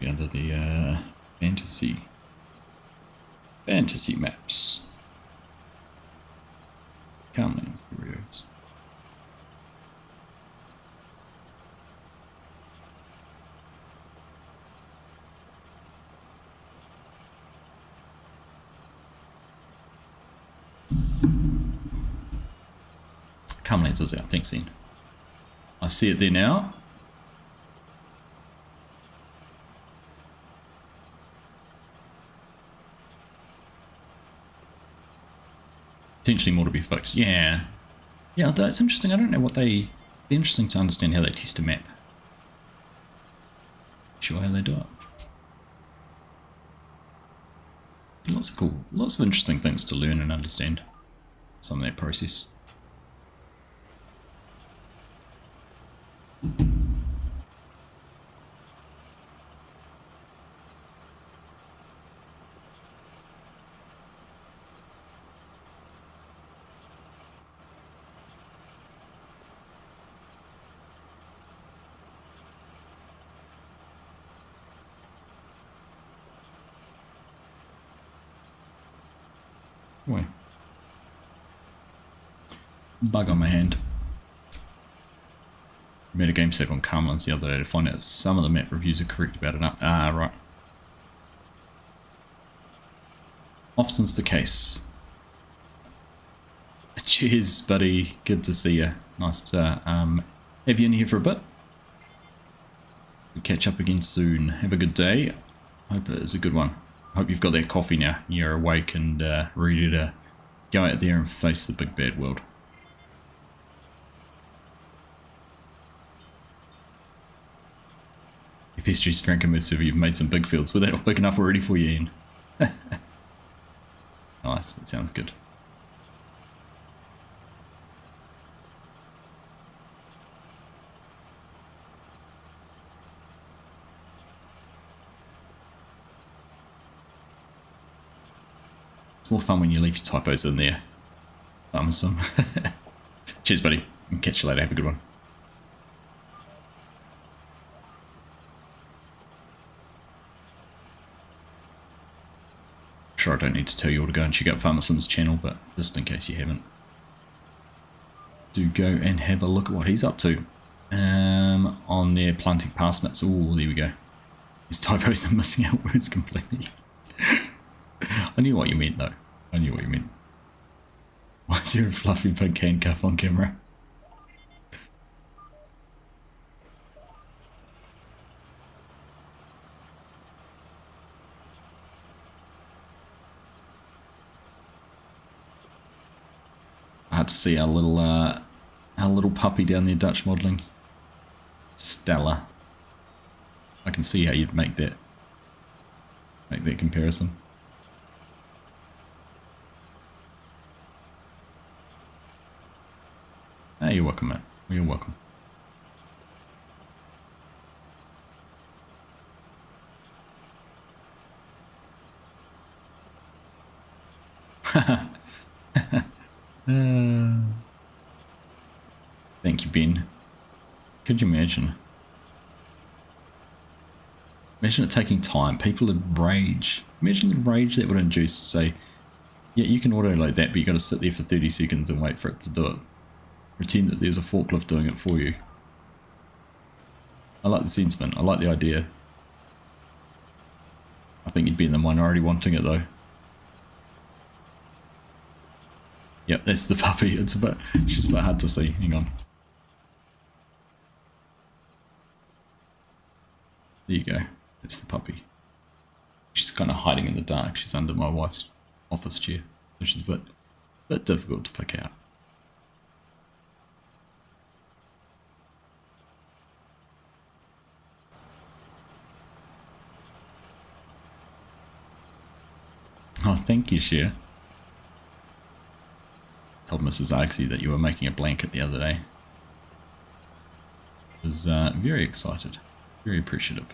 Under the fantasy maps. Calmsden, here it is. Calmsden is out, thanks Ian. I see it there now. Potentially more to be fixed. Yeah. Yeah, that's interesting. I don't know what they... It'd be interesting to understand how they test a map. Sure how they do it. Lots of interesting things to learn and understand. Some of that process. Boy. Bug on my hand. Made a game save on Calmsden the other day to find out some of the map reviews are correct about it. Ah, right. Often's the case. Cheers, buddy. Good to see you. Nice to have you in here for a bit. We'll catch up again soon. Have a good day. Hope it is a good one. Hope you've got that coffee now. You're awake and ready to go out there and face the big bad world. If history's frank and immersive, you've made some big fields. Were they all big enough already for you, Ian? Nice, that sounds good. It's more fun when you leave your typos in there. Some. Cheers, buddy. I'll catch you later. Have a good one. Sure, I don't need to tell you all to go and check out Farmerson's channel, but just in case you haven't, do go and have a look at what he's up to. On there, planting parsnips. Oh, there we go. His typos are missing out words completely. I knew what you meant, though. I knew what you meant. Why is there a fluffy pink handcuff on camera? I had to see our little puppy down there, Dutch modelling. Stella. I can see how you'd make that comparison. Hey, you're welcome, mate. You're welcome. Thank you, Ben. Could you imagine? Imagine it taking time. People would rage. Imagine the rage that would induce to say, yeah, you can auto-load that, but you got to sit there for 30 seconds and wait for it to do it. Pretend that there's a forklift doing it for you. I like the sentiment. I like the idea. I think you'd be in the minority wanting it, though. Yep, that's the puppy. It's she's a bit hard to see. Hang on. There you go. That's the puppy. She's kind of hiding in the dark. She's under my wife's office chair, which is a bit difficult to pick out. Oh, thank you, Cher. Told Mrs. Argsy that you were making a blanket the other day. I was very excited, very appreciative.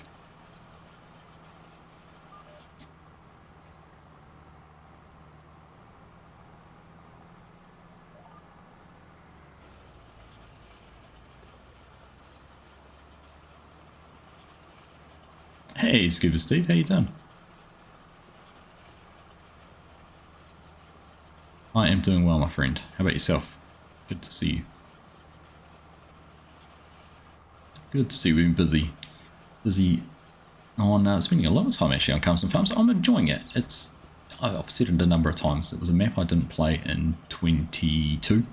Hey, Scuba Steve, how you doing? I am doing well, my friend. How about yourself? Good to see you. Good to see we've been busy. Busy on spending a lot of time actually on Calmsden Farms. I'm enjoying it. I've said it a number of times. It was a map I didn't play in 22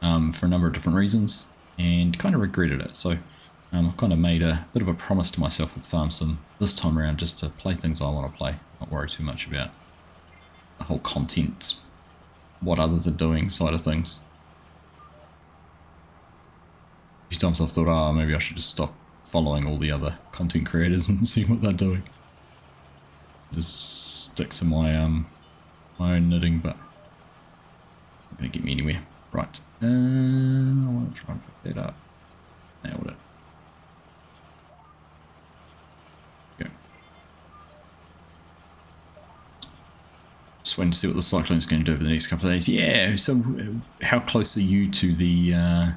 for a number of different reasons and kind of regretted it. So I've kind of made a bit of a promise to myself with Farmsim this time around just to play things I want to play. Not worry too much about the whole content, what others are doing side of things. A few times I've thought, oh, maybe I should just stop following all the other content creators and see what they're doing. Just stick to my my own knitting, but not going to get me anywhere. Right, I want to try and pick that up. Nailed it. Go. Just waiting to see what the cyclone's going to do over the next couple of days. Yeah, so how close are you to the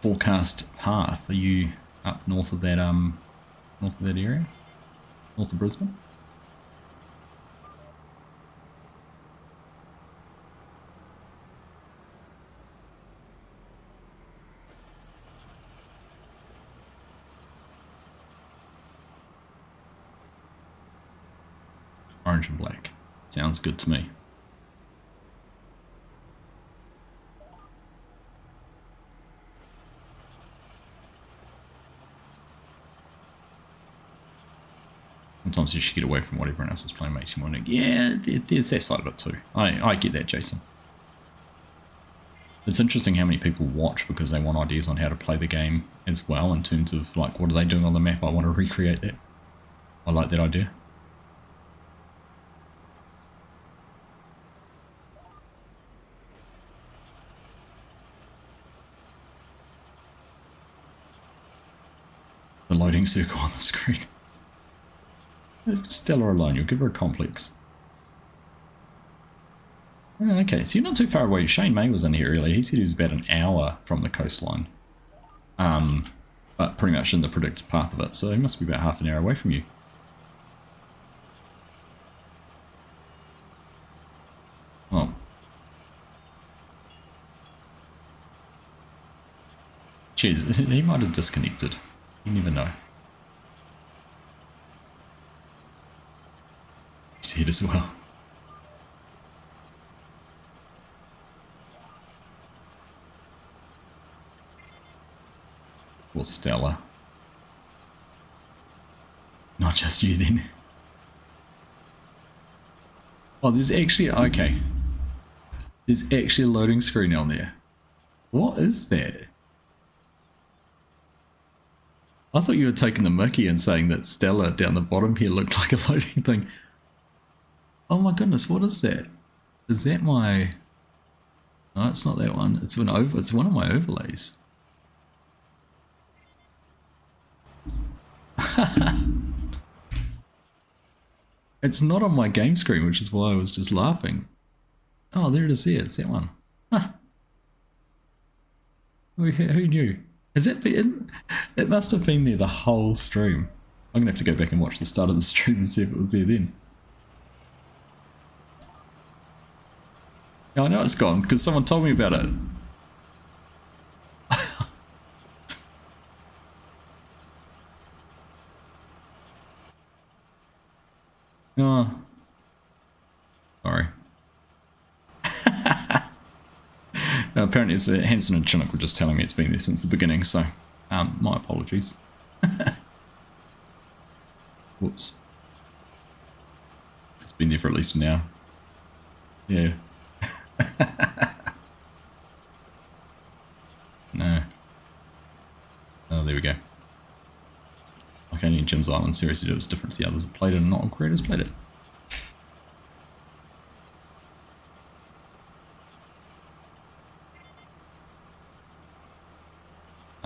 forecast path? Are you up north of that area? North of Brisbane? Orange and black. Sounds good to me. Sometimes you should get away from what everyone else is playing, makes you wonder. Yeah, there's that side of it too. I get that, Jason. It's interesting how many people watch because they want ideas on how to play the game as well, in terms of like, what are they doing on the map? I want to recreate that. I like that idea. loading circle on the screen. Stella alone, you'll give her a complex. Okay, so you're not too far away. Shane May was in here earlier. He said he was about an hour from the coastline. But pretty much in the predicted path of it, so he must be about half an hour away from you. Oh. Cheers, he might have disconnected. You never know. He's here as well. Well, Stella. Not just you then. Oh, there's actually, okay. There's actually a loading screen on there. What is that? I thought you were taking the mickey and saying that Stella down the bottom here looked like a loading thing. Oh my goodness, what is that? Is that my... No, it's not that one. It's it's one of my overlays. It's not on my game screen, which is why I was just laughing. Oh, there it is there. It's that one. Huh. Who knew? Has that been... It must have been there the whole stream. I'm going to have to go back and watch the start of the stream and see if it was there then. Yeah, I know it's gone because someone told me about it. Oh. Sorry. No, apparently it's Hanson and Chinook were just telling me it's been there since the beginning, so my apologies. Whoops. It's been there for at least an hour. Yeah. No. Oh, there we go. Like only in Jim's Island seriously it was different to the others that played it and not all creators played it.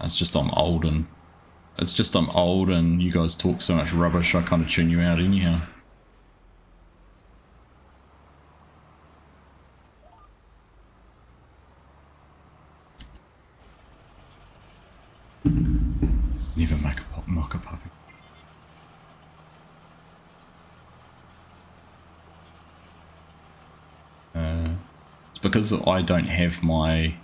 It's just I'm old and you guys talk so much rubbish I kind of tune you out anyhow. Never mock a puppy. It's because I don't have my...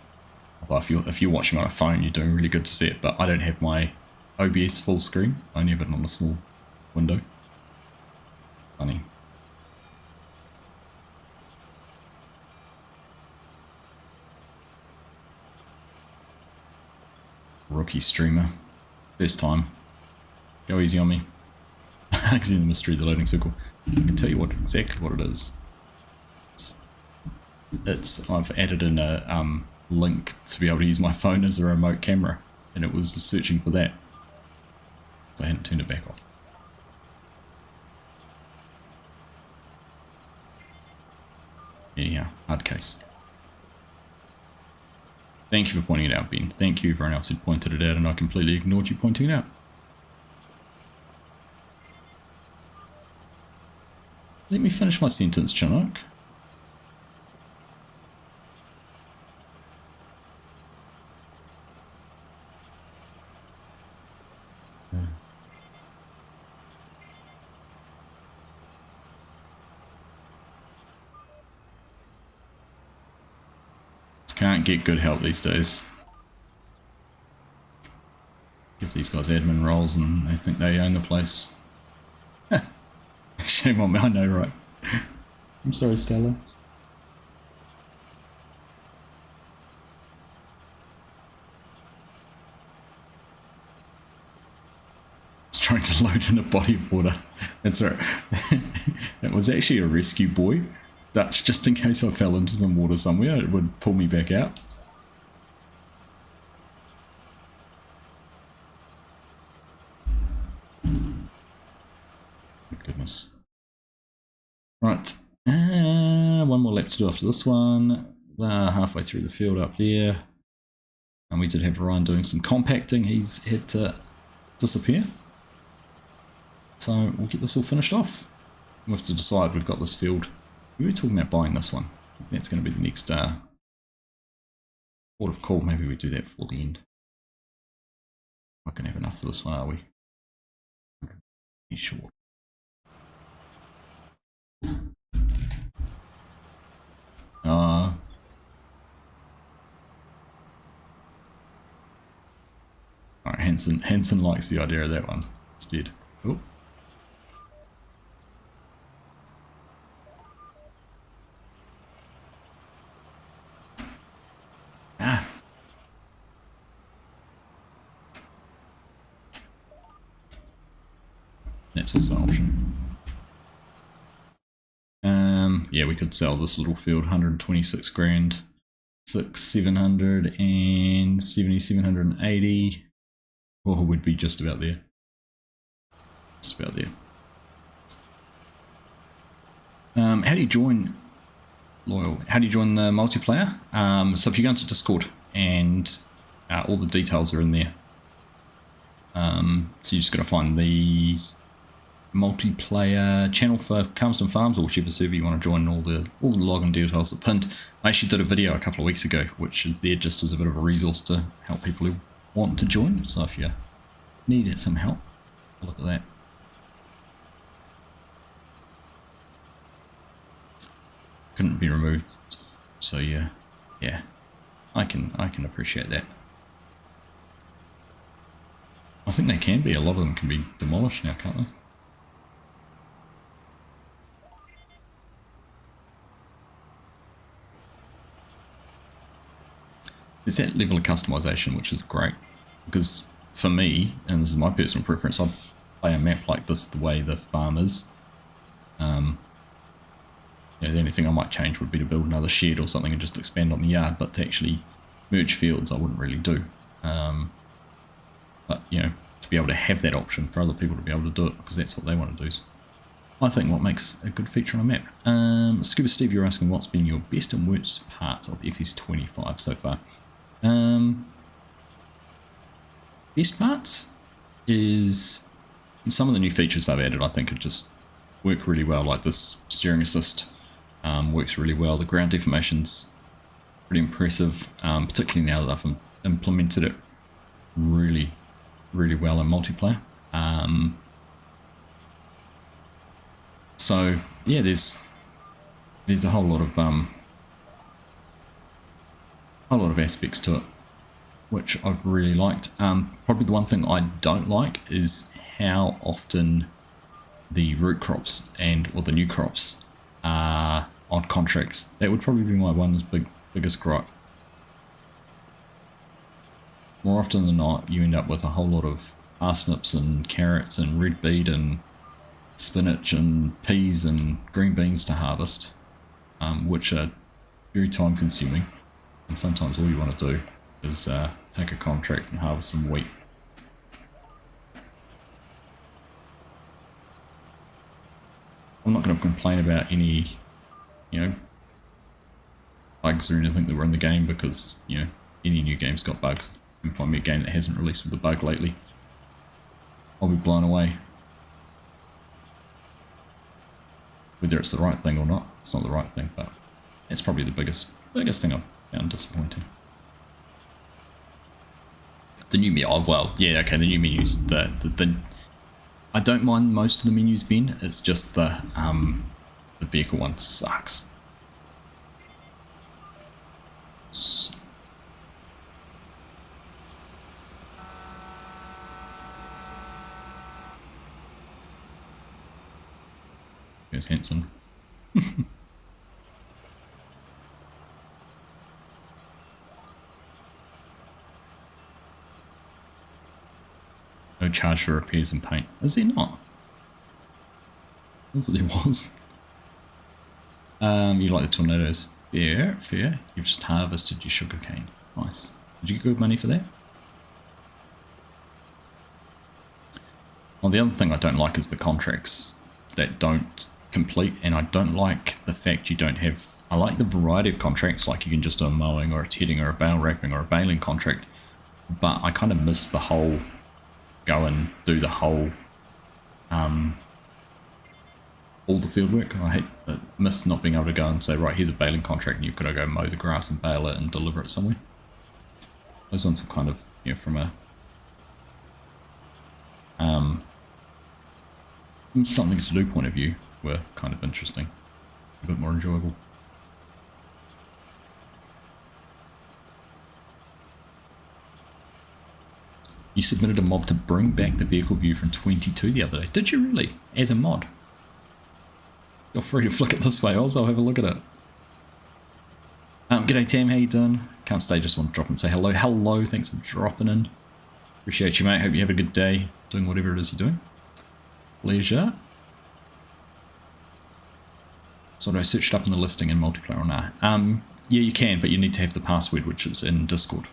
Well, if you're watching on a phone, you're doing really good to see it, but I don't have my OBS full screen. I only have it on a small window. Funny. Rookie streamer. First time. Go easy on me. Because in the mystery of the loading circle. I can tell you exactly what it is. I've added in a link to be able to use my phone as a remote camera, and it was searching for that. So I hadn't turned it back off. Anyhow, hard case. Thank you for pointing it out, Ben. Thank you everyone else who pointed it out, and I completely ignored you pointing it out. Let me finish my sentence, Chinook. Can't get good help these days. Give these guys admin roles and they think they own the place. Shame on me, I know, right? I'm sorry, Stella. I was trying to load in a body of water. That's right. It was actually a rescue buoy. Dutch, just in case I fell into some water somewhere, it would pull me back out. Good goodness. Right, one more lap to do after this one. Halfway through the field up there. And we did have Ryan doing some compacting. He's had to disappear. So we'll get this all finished off. We'll have to decide. We've got this field. We were talking about buying this one. That's going to be the next port of call. Maybe we do that before the end. Not going to have enough for this one, are we? Be sure. Alright, Hanson likes the idea of that one instead. Oh. Ah. That's also an option. Yeah, we could sell this little field, 126 grand, 700 and 780. Or would be just about there. Just about there. How do you join Loyal? How do you join the multiplayer? So if you go into Discord and all the details are in there. So you just got to find the multiplayer channel for Calmsden Farms or whichever server you want to join. All the login details are pinned. I actually did a video a couple of weeks ago, which is there just as a bit of a resource to help people who want to join. So if you need some help, look at that. Couldn't be removed, so yeah, I can appreciate that. I think they can be. A lot of them can be demolished now, can't they? There's that level of customization, which is great, because for me, and this is my personal preference, I play a map like this the way the farm is. The only thing I might change would be to build another shed or something and just expand on the yard, but to actually merge fields I wouldn't really do. But to be able to have that option for other people to be able to do it because that's what they want to do. So I think what makes a good feature on a map. Scuba Steve, you're asking what's been your best and worst parts of FS25 so far. Best parts is some of the new features I've added. I think it just work really well, like this steering assist works really well. The ground deformation's pretty impressive, particularly now that I've implemented it really well in multiplayer. So yeah, there's a whole lot of aspects to it which I've really liked. Probably the one thing I don't like is how often the root crops or the new crops are on contracts. That would probably be my biggest gripe. More often than not, you end up with a whole lot of parsnips and carrots and red beet and spinach and peas and green beans to harvest, which are very time consuming, and sometimes all you want to do is take a contract and harvest some wheat. I'm not going to complain about any, bugs or anything that were in the game, because, any new game's got bugs. You can find me a game that hasn't released with a bug lately, I'll be blown away. Whether it's the right thing or not, it's not the right thing, but it's probably the biggest thing I've found disappointing. The new menu, the new menus, I don't mind most of the menus being, it's just the vehicle one sucks. Here's Hanson. No charge for repairs and paint. Is there not? I thought there was. You like the tornadoes. Fair. You've just harvested your sugarcane. Nice. Did you get good money for that? Well, the other thing I don't like is the contracts that don't complete, and I don't like the fact you don't have... I like the variety of contracts, like you can just do a mowing or a tedding or a bale wrapping or a baling contract, but I kind of miss the whole go and do the whole all the field work. I miss not being able to go and say, right, here's a baling contract and you've got to go mow the grass and bale it and deliver it somewhere. Those ones were kind of, you know, from a something to do point of view, were kind of interesting, a bit more enjoyable. You submitted a mod to bring back the vehicle view from 22 the other day. Did you really? As a mod? Feel free to flick it this way, Oz. I'll have a look at it. G'day Tam, how you doing? Can't stay, just want to drop and say hello. Hello, thanks for dropping in. Appreciate you, mate. Hope you have a good day doing whatever it is you're doing. Pleasure. So I searched up in the listing in multiplayer or nah? Yeah, you can, but you need to have the password, which is in Discord,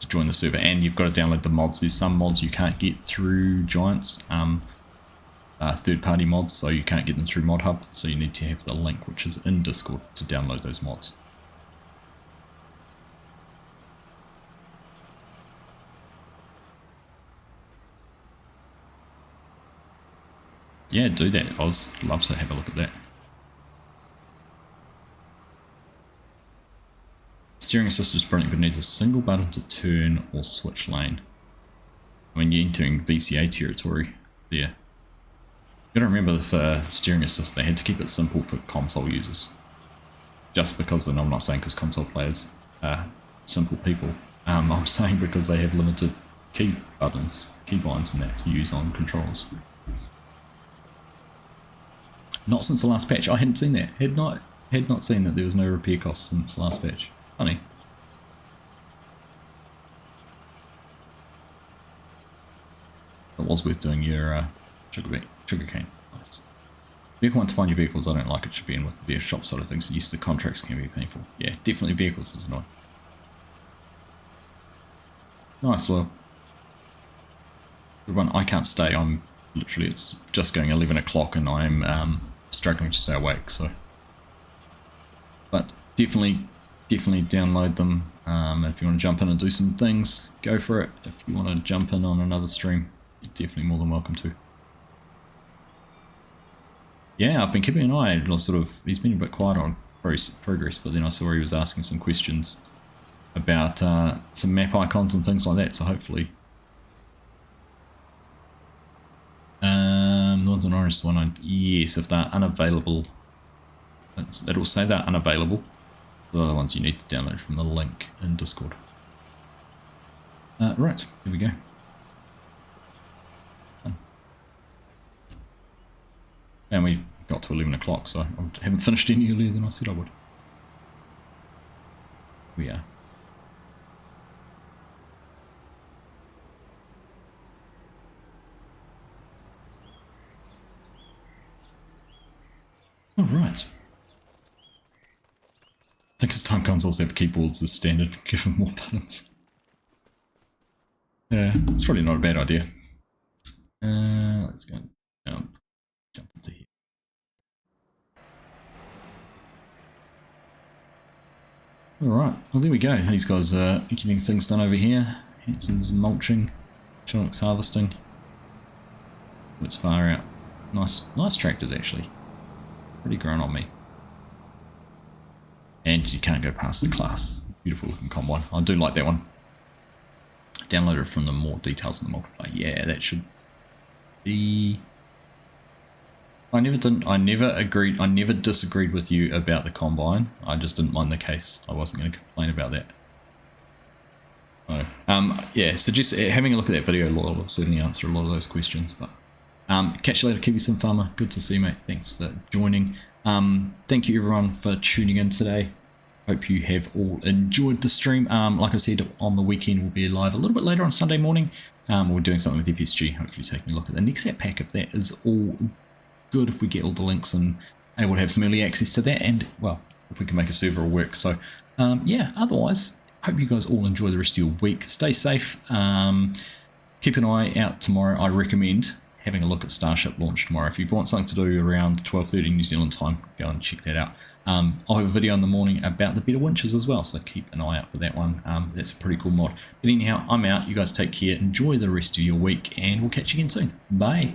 to join the server, and you've got to download the mods. There's some mods you can't get through Giants, third-party mods, so you can't get them through Mod Hub, so you need to have the link, which is in Discord, to download those mods. Yeah, do that, Oz. Love to have a look at that. Steering assist is brilliant, but needs a single button to turn or switch lane. When you're entering VCA territory there. You gotta remember for steering assist, they had to keep it simple for console users. Just because, and I'm not saying because console players are simple people, I'm saying because they have limited key buttons, keybinds and that to use on controls. Not since the last patch. I hadn't seen that. Had not seen that there was no repair costs since the last patch. Funny. It was worth doing your sugar cane. Nice. Vehicle want to find your vehicles. I don't like it. Should be in with the vehicle shop side of things. Yes, the contracts can be painful. Yeah, definitely vehicles is annoying. Nice, well. Good one. I can't stay. I'm literally, it's just going 11 o'clock and I'm struggling to stay awake, so. But definitely download them. If you want to jump in and do some things, go for it. If you want to jump in on another stream, you're definitely more than welcome to. Yeah, I've been keeping an eye. He's been a bit quiet on progress, but then I saw he was asking some questions about some map icons and things like that. So hopefully, the ones in orange, the one yes, if they're unavailable, it'll say they're unavailable. The other ones you need to download from the link in Discord. Right, here we go. And we've got to 11 o'clock, so I haven't finished any earlier than I said I would. We are. All right. I think as time consoles have keyboards as standard, give them more buttons. Yeah, it's probably not a bad idea. Let's go jump into here. Alright, well there we go. These guys are getting things done over here. Hanson's mulching, Chinook's harvesting. It's far out. Nice tractors actually. Pretty grown on me. And you can't go past the class. Beautiful looking combine. I do like that one. Download it from the more details in the multiplayer. Yeah, that should be. I never disagreed with you about the combine. I just didn't mind the case. I wasn't going to complain about that. So, yeah, suggest having a look at that video will certainly answer a lot of those questions. But catch you later, Kiwi Sim Farmer. Good to see you, mate. Thanks for joining. Thank you everyone for tuning in today. Hope you have all enjoyed the stream. Like I said, on the weekend we'll be live a little bit later on Sunday morning. We're doing something with FSG, hopefully taking a look at the next app pack if that is all good, if we get all the links and able to have some early access to that, and well, if we can make a server work. So yeah, otherwise hope you guys all enjoy the rest of your week. Stay safe. Keep an eye out tomorrow. I recommend having a look at Starship launch tomorrow. If you want something to do around 12:30 New Zealand time, go and check that out. I'll have a video in the morning about the better winches as well, so keep an eye out for that one. That's a pretty cool mod. But anyhow, I'm out. You guys take care. Enjoy the rest of your week, and we'll catch you again soon. Bye.